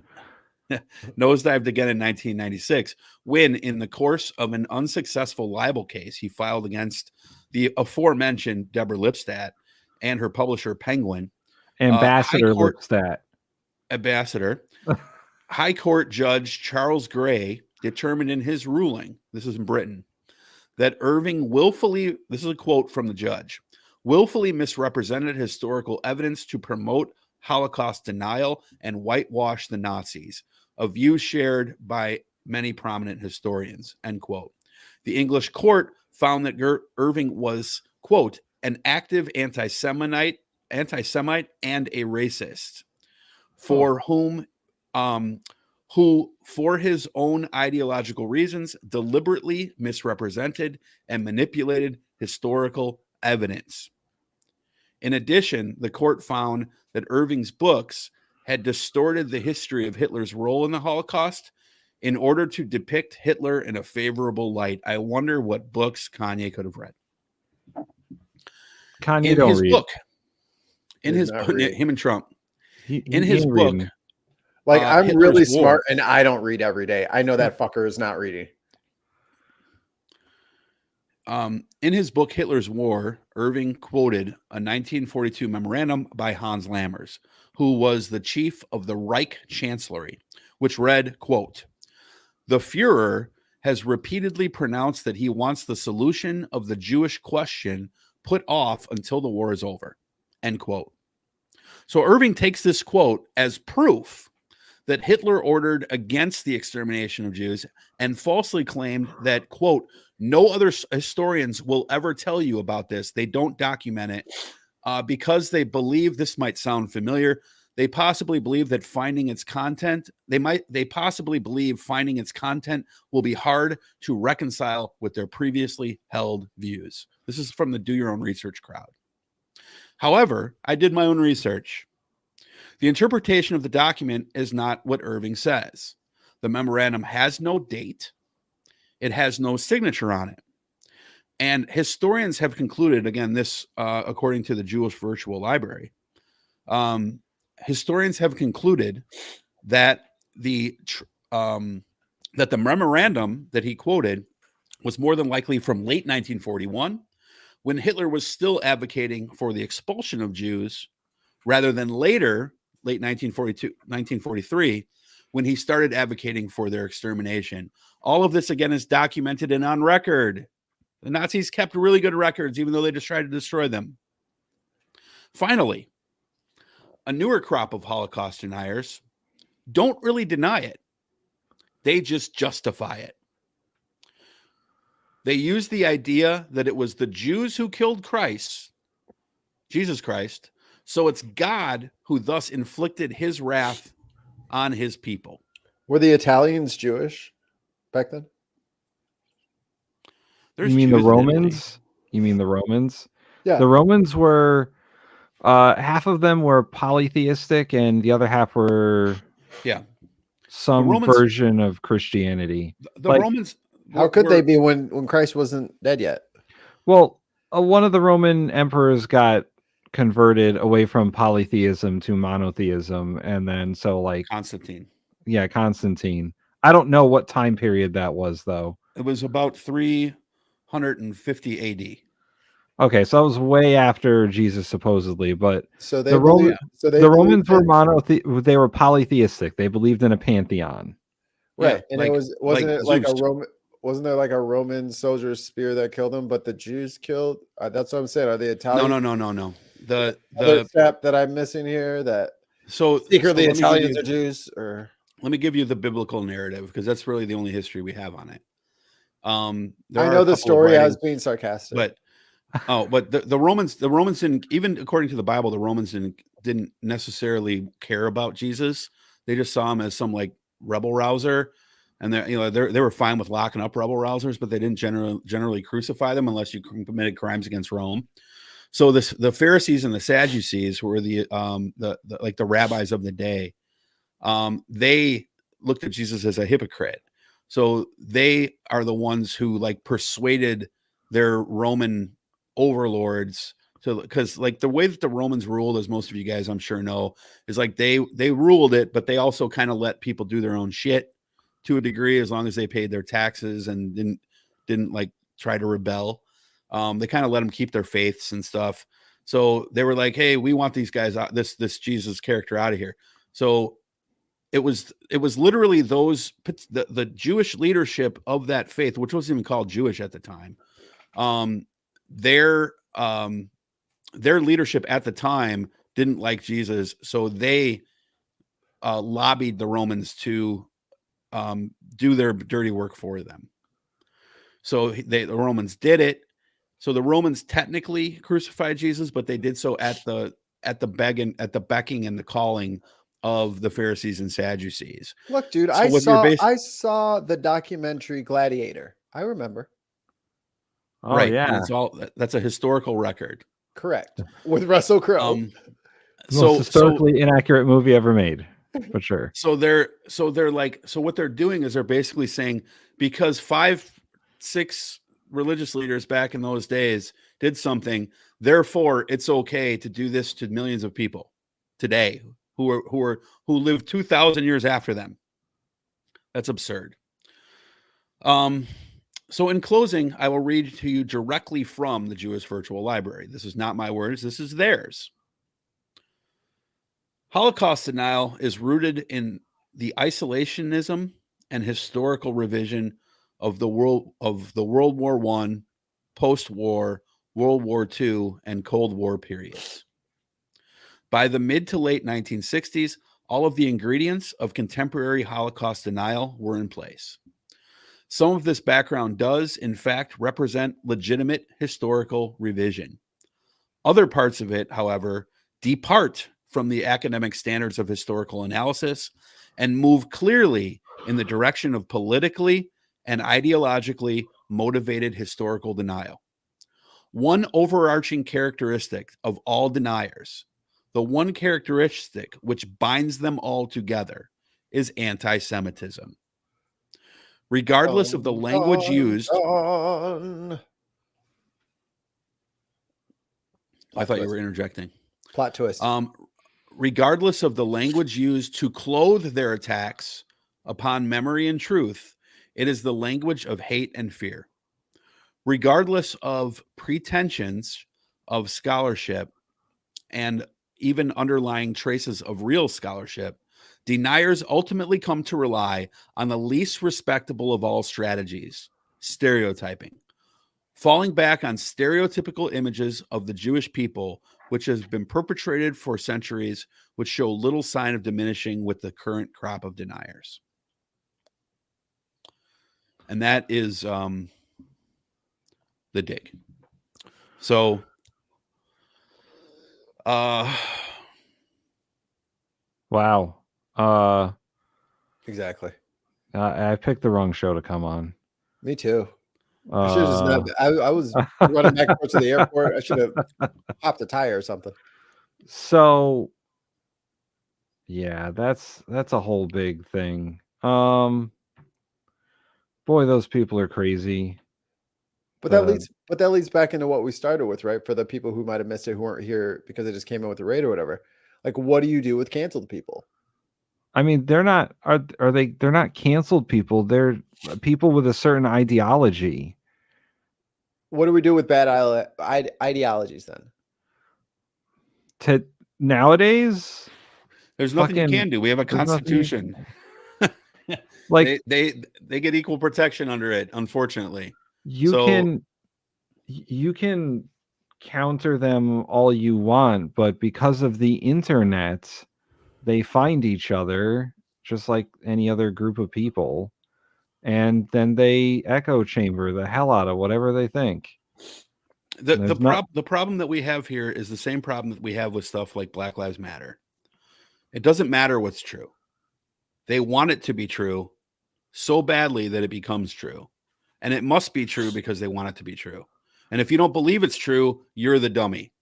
nosedived again in 1996 when, in the course of an unsuccessful libel case he filed against the aforementioned Deborah Lipstadt and her publisher Penguin, Ambassador Lipstadt. Ambassador. High Court Judge Charles Gray determined in his ruling, this is in Britain, that Irving willfully, this is a quote from the judge, willfully misrepresented historical evidence to promote Holocaust denial and whitewash the Nazis, a view shared by many prominent historians, end quote. The English court found that Irving was, quote, an active anti-Semite and a racist, for who, for his own ideological reasons, deliberately misrepresented and manipulated historical evidence. In addition, the court found that Irving's books had distorted the history of Hitler's role in the Holocaust in order to depict Hitler in a favorable light. I wonder what books Kanye could have read. Kanye In don't his read. book, in his read. him and Trump, In his book, like I'm Hitler's really War. smart and I don't read every day. I know that fucker is not reading. In his book, Hitler's War, Irving quoted a 1942 memorandum by Hans Lammers, who was the chief of the Reich Chancellery, which read, quote, "The Fuhrer has repeatedly pronounced that he wants the solution of the Jewish question put off until the war is over," end quote. So Irving takes this quote as proof that Hitler ordered against the extermination of Jews and falsely claimed that, quote, "no other historians will ever tell you about this. They don't document it because they believe," this might sound familiar, "they possibly believe that finding its content, they possibly believe finding its content will be hard to reconcile with their previously held views." This is from the Do Your Own Research crowd. However, I did my own research. The interpretation of the document is not what Irving says. The memorandum has no date. It has no signature on it. And historians have concluded, again, this according to the Jewish Virtual Library, historians have concluded that the memorandum that he quoted was more than likely from late 1941, when Hitler was still advocating for the expulsion of Jews, rather than later, late 1943, when he started advocating for their extermination. All of this, again, is documented and on record. The Nazis kept really good records, even though they just tried to destroy them. Finally, a newer crop of Holocaust deniers don't really deny it. They just justify it. They use the idea that it was the Jews who killed Christ, Jesus Christ, so it's God who thus inflicted his wrath on his people. Were the Italians Jewish back then? You mean the Romans? You mean the Romans? Yeah. The Romans were, half of them were polytheistic and the other half were some version of Christianity. The Romans... How could they be when Christ wasn't dead yet? Well, one of the Roman emperors got converted away from polytheism to monotheism, and then Constantine. Yeah, Constantine. I don't know what time period that was, though. It was about 350 AD. Okay, so that was way after Jesus, supposedly. But so the Romans were they were polytheistic. They believed in a pantheon, right? Yeah, and wasn't there like a Roman soldier's spear that killed him, but the Jews killed? That's what I'm saying. Are the Italians? No. The step that I'm missing here, that secretly Italians are Jews, or let me give you the biblical narrative, because that's really the only history we have on it. I know the story. I was being sarcastic, but the Romans didn't, even according to the Bible, the Romans didn't necessarily care about Jesus. They just saw him as some like rebel rouser. And they were fine with locking up rebel rousers, but they didn't generally crucify them unless you committed crimes against Rome. So the Pharisees and the Sadducees were the rabbis of the day. They looked at Jesus as a hypocrite. So they are the ones who persuaded their Roman overlords because like the way that the Romans ruled, as most of you guys I'm sure know, is like they ruled it, but they also kind of let people do their own shit to a degree, as long as they paid their taxes and didn't like try to rebel. They kind of let them keep their faiths and stuff. So they were like, hey, we want these guys out, this Jesus character out of here. So it was literally the Jewish leadership of that faith, which wasn't even called Jewish at the time. Their leadership at the time didn't like Jesus, so they lobbied the Romans to do their dirty work for them. So the Romans did it. So the Romans technically crucified Jesus, but they did so at the becking and the calling of the Pharisees and Sadducees. Look, dude, So I saw the documentary Gladiator. I remember. Oh, right. yeah. That's a historical record. Correct. With Russell Crowe. Most historically inaccurate movie ever made, for sure. So what they're doing is they're basically saying, because 5-6 religious leaders back in those days did something, therefore it's okay to do this to millions of people today who lived 2,000 years after them. That's absurd. So in closing, I will read to you directly from the Jewish Virtual Library. This is not my words, this is theirs. Holocaust denial is rooted in the isolationism and historical revision of the World War I, post-war, World War II, and Cold War periods. By the mid to late 1960s, all of the ingredients of contemporary Holocaust denial were in place. Some of this background does, in fact, represent legitimate historical revision. Other parts of it, however, depart from the academic standards of historical analysis and move clearly in the direction of politically and ideologically motivated historical denial. One overarching characteristic of all deniers, the one characteristic which binds them all together, is anti-Semitism. Regardless of the language used. I thought you were interjecting. Plot twist. Regardless of the language used to clothe their attacks upon memory and truth, it is the language of hate and fear. Regardless of pretensions of scholarship and even underlying traces of real scholarship, deniers ultimately come to rely on the least respectable of all strategies, stereotyping, falling back on stereotypical images of the Jewish people, which has been perpetrated for centuries, which show little sign of diminishing with the current crop of deniers. And that is the dig. So, wow. Exactly. I picked the wrong show to come on. Me too. I should have just not. I was running back and forth to the airport. I should have popped a tire or something. So, yeah, that's a whole big thing. Boy, those people are crazy. But that leads back into what we started with, right? For the people who might have missed it, who weren't here because they just came in with the raid or whatever. Like, what do you do with canceled people? I mean, they're not they're not canceled people. They're people with a certain ideology. What do we do with bad ideologies then? Nowadays, there's nothing you can do. We have a constitution. Like they get equal protection under it, unfortunately. You can counter them all you want, but because of the internet, they find each other just like any other group of people, and then they echo chamber the hell out of whatever they think. The problem that we have here is the same problem that we have with stuff like Black Lives Matter. It doesn't matter what's true. They want it to be true so badly that it becomes true. And it must be true because they want it to be true. And if you don't believe it's true, you're the dummy.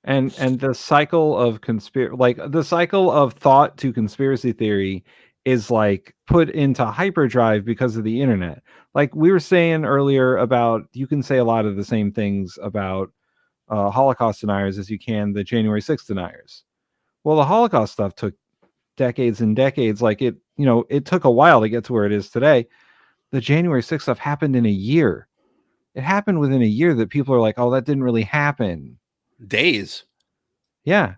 And the cycle of the cycle of thought to conspiracy theory is like put into hyperdrive because of the internet. Like we were saying earlier about, you can say a lot of the same things about Holocaust deniers as you can the January 6th deniers. Well, the Holocaust stuff took decades and decades. Like it took a while to get to where it is today. The January 6th stuff happened in a year. It happened within a year that people are like, oh, that didn't really happen. Days. Yeah.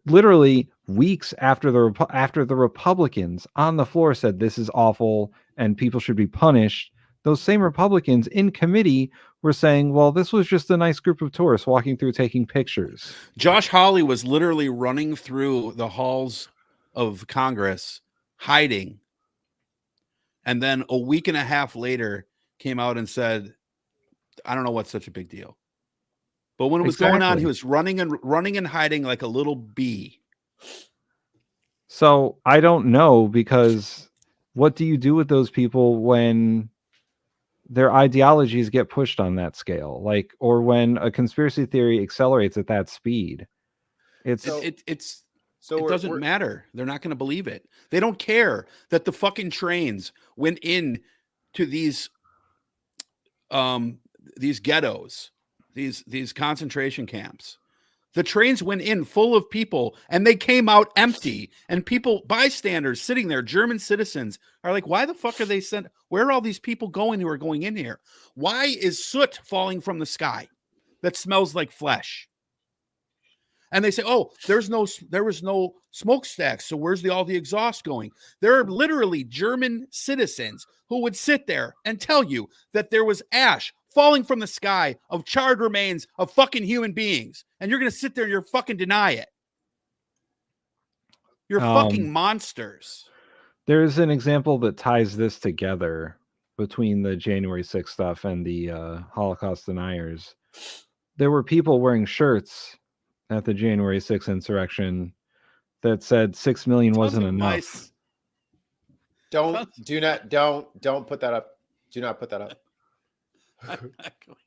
Literally weeks after the Republicans on the floor said this is awful and people should be punished, those same Republicans in committee were saying, well, this was just a nice group of tourists walking through taking pictures. Josh Hawley was literally running through the halls of Congress hiding. And then a week and a half later came out and said, I don't know what's such a big deal. But when it was going on, he was running and hiding like a little bee. So I don't know, because what do you do with those people when their ideologies get pushed on that scale? Like, or when a conspiracy theory accelerates at that speed? It doesn't matter. They're not going to believe it. They don't care that the fucking trains went in to these ghettos, these concentration camps. The trains went in full of people and they came out empty, and people, bystanders sitting there, German citizens, are like, why the fuck are they sent? Where are all these people going who are going in here? Why is soot falling from the sky that smells like flesh? And they say, oh, there was no smokestacks. So where's all the exhaust going? There are literally German citizens who would sit there and tell you that there was ash falling from the sky of charred remains of fucking human beings. And you're going to sit there and you're fucking deny it. You're fucking monsters. There's an example that ties this together between the January 6th stuff and the Holocaust deniers. There were people wearing shirts at the January 6th insurrection that said 6 million wasn't enough. Don't put that up. Do not put that up. I'm not going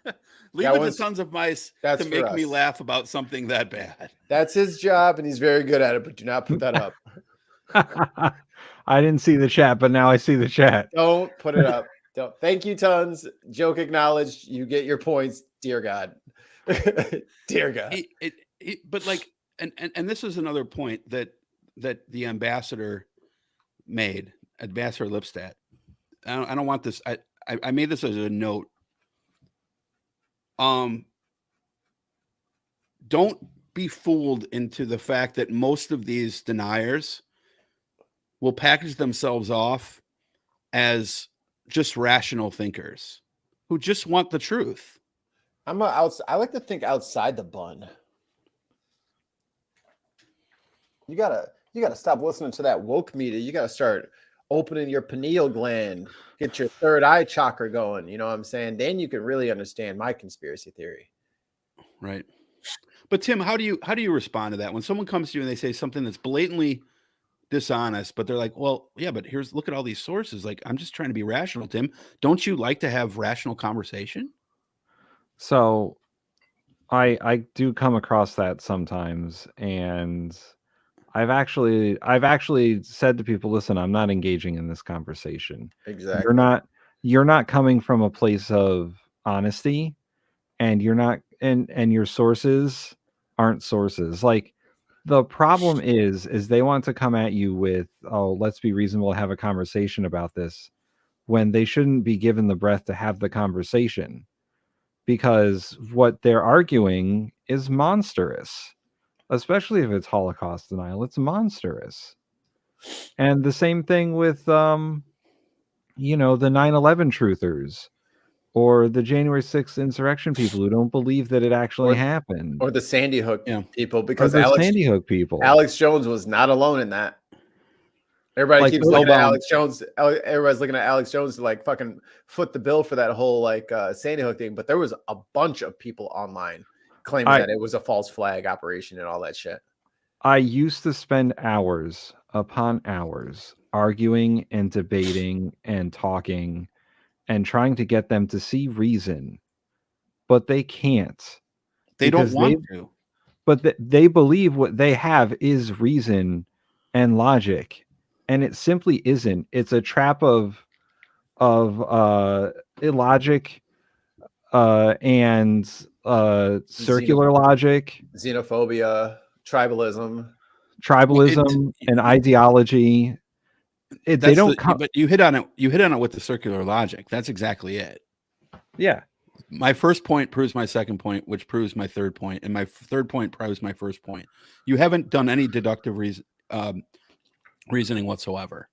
to. Leave it to Tons of Mice to make me laugh about something that bad. That's his job, and he's very good at it, but do not put that up. I didn't see the chat, but now I see the chat. Don't put it up. Don't. Thank you, Tons. Joke acknowledged. You get your points. Dear God. Dear God. But like, and this is another point that the ambassador made, Ambassador Lipstadt. I don't want this. I made this as a note. Don't be fooled into the fact that most of these deniers will package themselves off as just rational thinkers who just want the truth. I like to think outside the bun. You gotta stop listening to that woke media. You gotta start opening your pineal gland, get your third eye chakra going. You know what I'm saying? Then you can really understand my conspiracy theory. Right. But Tim, how do you respond to that when someone comes to you and they say something that's blatantly dishonest, but they're like, well, yeah, but look at all these sources. Like, I'm just trying to be rational, Tim. Don't you like to have rational conversation? So I do come across that sometimes, and I've actually said to people, listen, I'm not engaging in this conversation. Exactly. You're not coming from a place of honesty, and you're not, and your sources aren't sources. Like, the problem is they want to come at you with, oh, let's be reasonable, have a conversation about this, when they shouldn't be given the breath to have the conversation, because what they're arguing is monstrous. Especially if it's Holocaust denial, it's monstrous. And the same thing with, the 9/11 truthers, or the January 6th insurrection people who don't believe that it actually happened, or the Sandy Hook people, or because the Sandy Hook people. Alex Jones was not alone in that. Everybody keeps looking at Alex Jones. Everybody's looking at Alex Jones to like fucking foot the bill for that whole like Sandy Hook thing. But there was a bunch of people online claiming that it was a false flag operation and all that shit. I used to spend hours upon hours arguing and debating and talking and trying to get them to see reason, but they can't. They don't want to. But they believe what they have is reason and logic, and it simply isn't. It's a trap of illogic, and circular logic, xenophobia, tribalism, and ideology. They don't. But you hit on it. You hit on it with the circular logic. That's exactly it. Yeah. My first point proves my second point, which proves my third point, and my third point proves my first point. You haven't done any deductive reasoning whatsoever.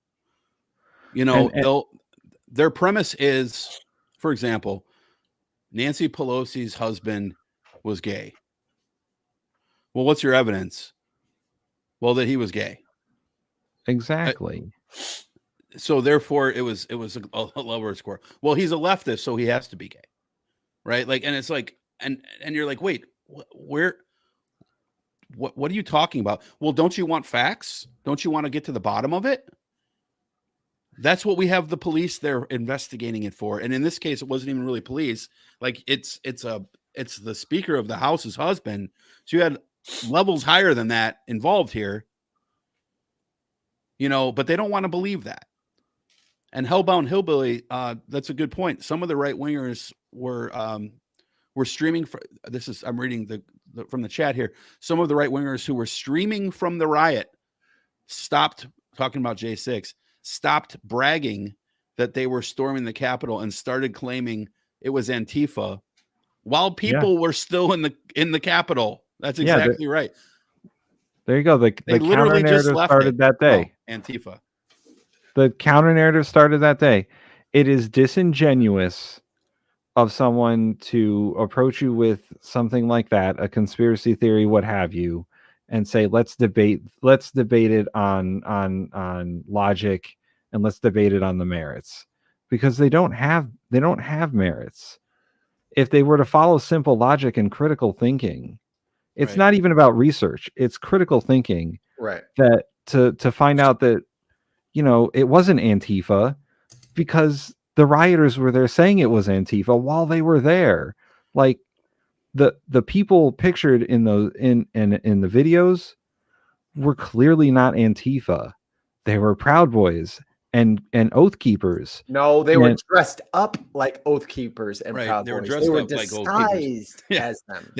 You know, their premise is, for example, Nancy Pelosi's husband was gay. Well, what's your evidence? Well, that he was gay. Exactly. So therefore, it was a lower score. Well, he's a leftist, so he has to be gay, right? Like, and it's like, and you're like, wait, what are you talking about? Well, don't you want facts? Don't you want to get to the bottom of it? That's what we have the police there investigating it for. And in this case, it wasn't even really police. Like it's the Speaker of the House's husband. So you had levels higher than that involved here, you know, but they don't want to believe that. And Hellbound Hillbilly, that's a good point. Some of the right wingers were streaming for this is I'm reading from the chat here. Some of the right wingers who were streaming from the riot stopped talking about J6, stopped bragging that they were storming the Capitol and started claiming it was Antifa while people were still in the Capitol. That's exactly right. There you go. The counter narrative started that day. Oh, Antifa. The counter narrative started that day. It is disingenuous of someone to approach you with something like that, a conspiracy theory, what have you, and say, let's debate it on logic and let's debate it on the merits, because they don't have merits. If they were to follow simple logic and critical thinking, it's not even about research. It's critical thinking. Right. That to find out that, you know, it wasn't Antifa because the rioters were there saying it was Antifa while they were there. Like the people pictured in those in the videos were clearly not Antifa. They were Proud Boys and Oath Keepers. No, they were dressed up like Oath Keepers and Proud Boys. They were disguised as them.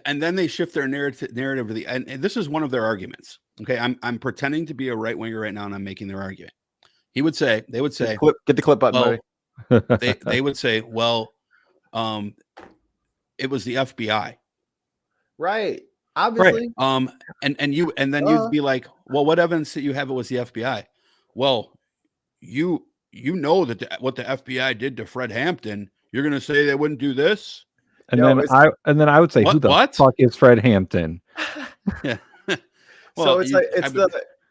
And then they shift their narrative to the and this is one of their arguments. Okay, I'm pretending to be a right winger right now, and I'm making their argument. They would say, get the clip button, buddy. They would say, well, it was the FBI, right? Obviously, right. And then you'd be like, well, what evidence that you have it was the FBI? Well, you know that what the FBI did to Fred Hampton. You're going to say they wouldn't do this? And then I would say, who the fuck is Fred Hampton? Yeah. Well, so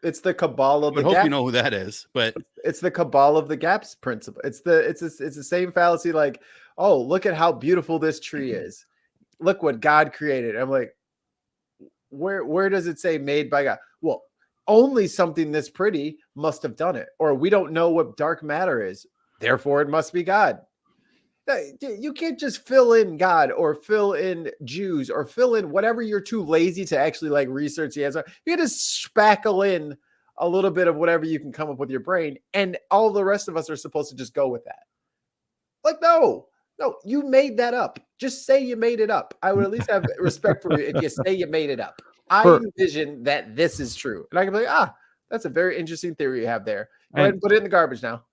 it's the cabal of the hope gap. You know who that is, but it's the cabal of the gaps principle. It's the same fallacy. Like, oh, look at how beautiful this tree is. Look what God created. I'm like, where does it say made by God? Well, only something this pretty must have done it, or we don't know what dark matter is. Therefore, it must be God. You can't just fill in God or fill in Jews or fill in whatever you're too lazy to actually like research the answer. You just spackle in a little bit of whatever you can come up with your brain, and all the rest of us are supposed to just go with that. Like, no, you made that up. Just say you made it up. I would at least have respect for you if you say you made it up. I envision that this is true, and I can be like, that's a very interesting theory you have there. Go ahead and put it in the garbage now.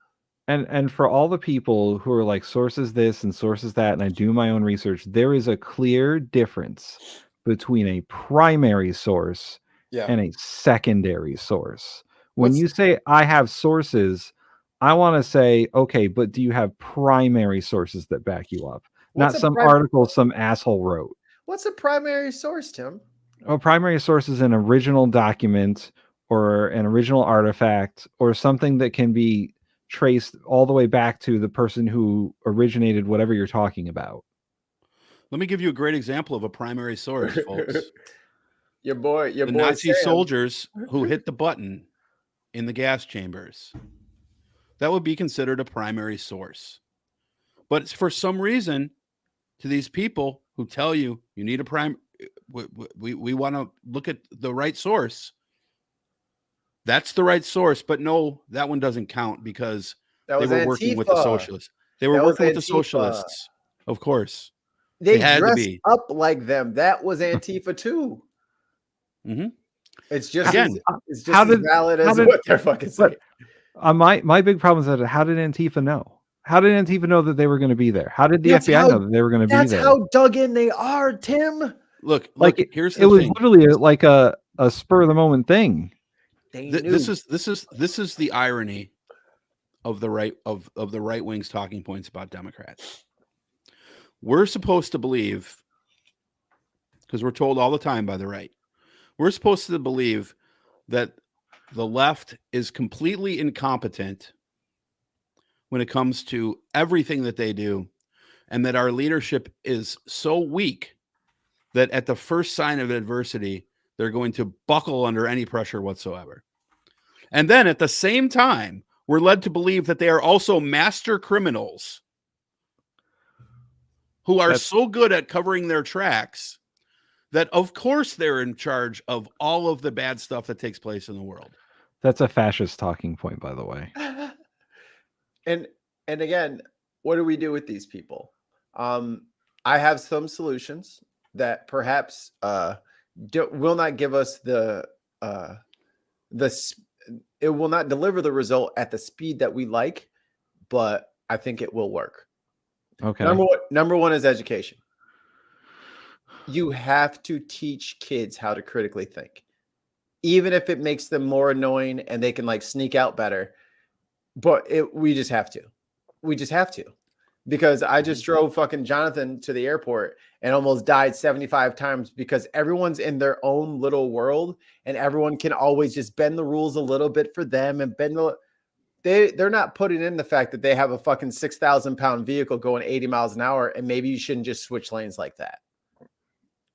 And for all the people who are like sources this and sources that, and I do my own research, there is a clear difference between a primary source and a secondary source. When you say I have sources, I want to say, okay, but do you have primary sources that back you up? Not some article some asshole wrote. What's a primary source, Tim? A primary source is an original document or an original artifact or something that can be traced all the way back to the person who originated whatever you're talking about. Let me give you a great example of a primary source, folks. your boy Nazi Sam. soldiers who hit the button in the gas chambers. That would be considered a primary source. But for some reason, to these people who tell you need a we want to look at the right source. That's the right source, but no, that one doesn't count because they were working with the socialists. They were working with the socialists. Of course. They had to dress be. up like them. That was Antifa too. Mm-hmm. It's just Again, it's just as valid as what they're fucking saying. My big problem is that how did Antifa know? How did Antifa know that they were going to be there? How did the FBI know that they were going to be there? That's how dug in they are, Tim. Look, like here's the thing. It was thing. literally like a spur of the moment thing. This is the irony of the right of the right wing's talking points about Democrats. We're supposed to believe, because we're told all the time by the right, we're supposed to believe that the left is completely incompetent when it comes to everything that they do, and that our leadership is so weak that at the first sign of adversity, they're going to buckle under any pressure whatsoever. And then at the same time, we're led to believe that they are also master criminals who are so good at covering their tracks that, of course, they're in charge of all of the bad stuff that takes place in the world. That's a fascist talking point, by the way. And again, what do we do with these people? I have some solutions that perhaps will not give us it will not deliver the result at the speed that we like, but I think it will work. Okay. Number one is education. You have to teach kids how to critically think, even if it makes them more annoying and they can like sneak out better. But we just have to. We just have to. Because I just drove fucking Jonathan to the airport and almost died 75 times because everyone's in their own little world and everyone can always just bend the rules a little bit for them and they're not putting in the fact that they have a fucking 6,000 pound vehicle going 80 miles an hour and maybe you shouldn't just switch lanes like that.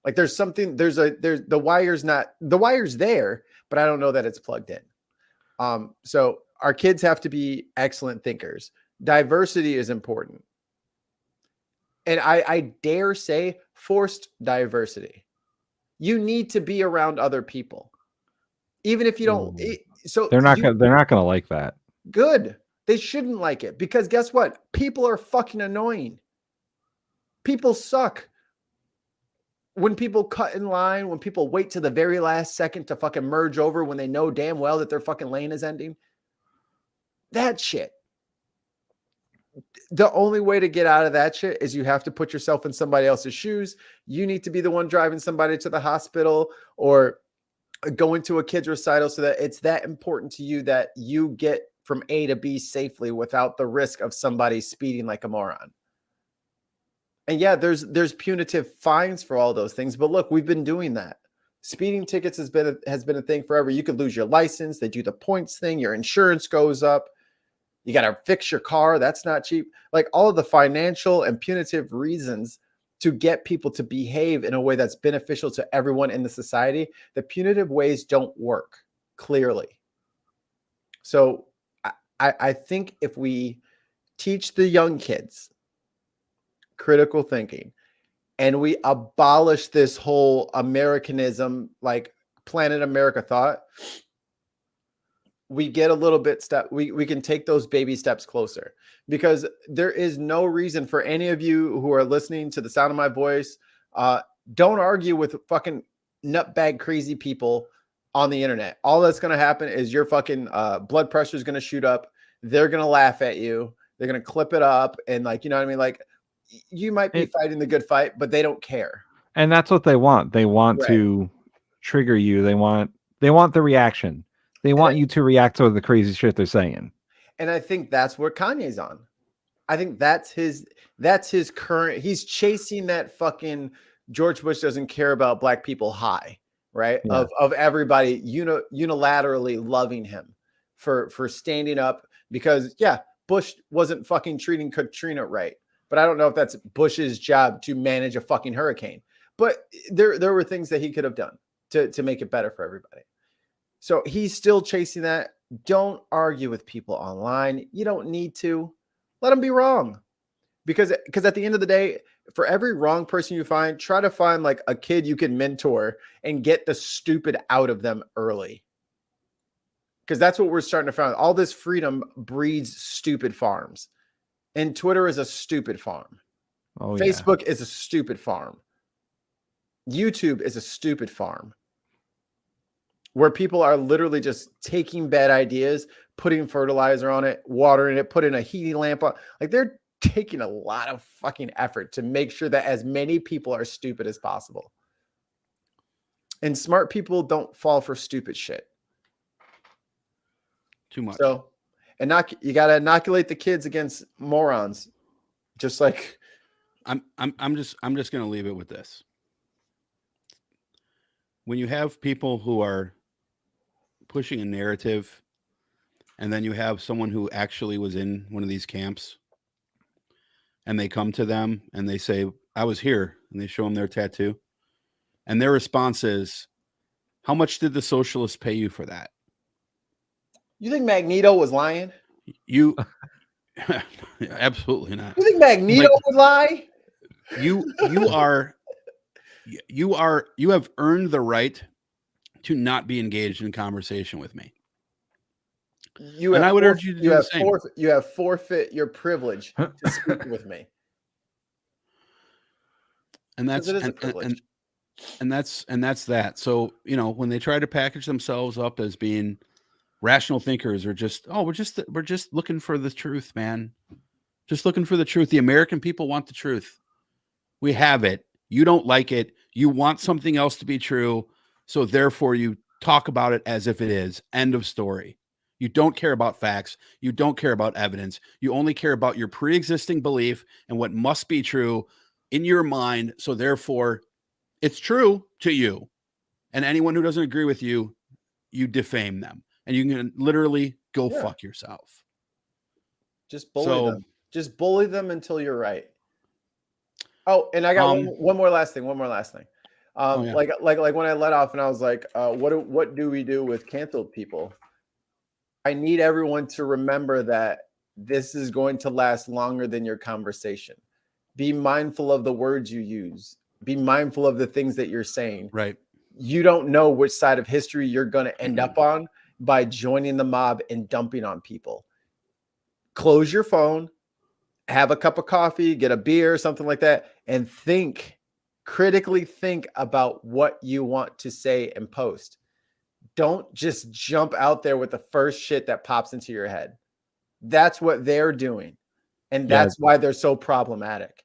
Like the wire's there, but I don't know that it's plugged in. So our kids have to be excellent thinkers. Diversity is important. And I dare say forced diversity. You need to be around other people. Even if you don't. So they're not going to like that. Good. They shouldn't like it because guess what? People are fucking annoying. People suck. When people cut in line, when people wait to the very last second to fucking merge over when they know damn well that their fucking lane is ending. That shit. The only way to get out of that shit is you have to put yourself in somebody else's shoes. You need to be the one driving somebody to the hospital or going to a kid's recital so that it's that important to you that you get from A to B safely without the risk of somebody speeding like a moron. And yeah, there's punitive fines for all those things. But look, we've been doing that. Speeding tickets has been a thing forever. You could lose your license. They do the points thing. Your insurance goes up. You got to fix your car. That's not cheap. Like all of the financial and punitive reasons to get people to behave in a way that's beneficial to everyone in the society, the punitive ways don't work clearly. So I think if we teach the young kids critical thinking and we abolish this whole Americanism, like Planet America thought, we get a little bit we can take those baby steps closer because there is no reason for any of you who are listening to the sound of my voice. Don't argue with fucking nutbag crazy people on the internet. All that's going to happen is your fucking blood pressure is going to shoot up. They're going to laugh at you. They're going to clip it up. And like, you know what I mean? Like you might be fighting the good fight, but they don't care. And that's what they want. They want to trigger you. They want the reaction. They want you to react to the crazy shit they're saying. And I think that's where Kanye's on. I think that's his current, he's chasing that fucking George Bush doesn't care about black people high, right? Yeah. Of everybody unilaterally loving him for standing up because Bush wasn't fucking treating Katrina right. But I don't know if that's Bush's job to manage a fucking hurricane. But there were things that he could have done to make it better for everybody. So he's still chasing that. Don't argue with people online. You don't need to. Let them be wrong. Because at the end of the day, for every wrong person you find, try to find like a kid you can mentor and get the stupid out of them early. Because that's what we're starting to find. All this freedom breeds stupid farms. And Twitter is a stupid farm. Oh, Facebook is a stupid farm. YouTube is a stupid farm where people are literally just taking bad ideas, putting fertilizer on it, watering it, putting a heating lamp on. Like they're taking a lot of fucking effort to make sure that as many people are stupid as possible. And smart people don't fall for stupid shit. Too much. So, you got to inoculate the kids against morons. Just like I'm just going to leave it with this. When you have people who are pushing a narrative, and then you have someone who actually was in one of these camps, and they come to them and they say, I was here, and they show them their tattoo, and their response is, how much did the socialists pay you for that? You think Magneto was lying? You absolutely not. You think Magneto would lie? You have earned the right to not be engaged in conversation with me. I would urge you to do the same. You have forfeit your privilege to speak with me. And that's that. So, when they try to package themselves up as being rational thinkers, or just, we're just looking for the truth, man. Just looking for the truth. The American people want the truth. We have it. You don't like it. You want something else to be true. So therefore you talk about it as if it is. End of story. You don't care about facts. You don't care about evidence. You only care about your pre-existing belief and what must be true in your mind. So therefore it's true to you. And anyone who doesn't agree with you, you defame them. And you can literally go fuck yourself. Just bully them. Just bully them until you're right. Oh, and I got one more last thing. Like when I let off and I was like, what do we do with canceled people? I need everyone to remember that this is going to last longer than your conversation. Be mindful of the words you use. Be mindful of the things that you're saying. Right. You don't know which side of history you're going to end up on by joining the mob and dumping on people. Close your phone, have a cup of coffee, get a beer, something like that, and critically think about what you want to say and post. Don't just jump out there with the first shit that pops into your head. That's what they're doing. And that's why they're so problematic.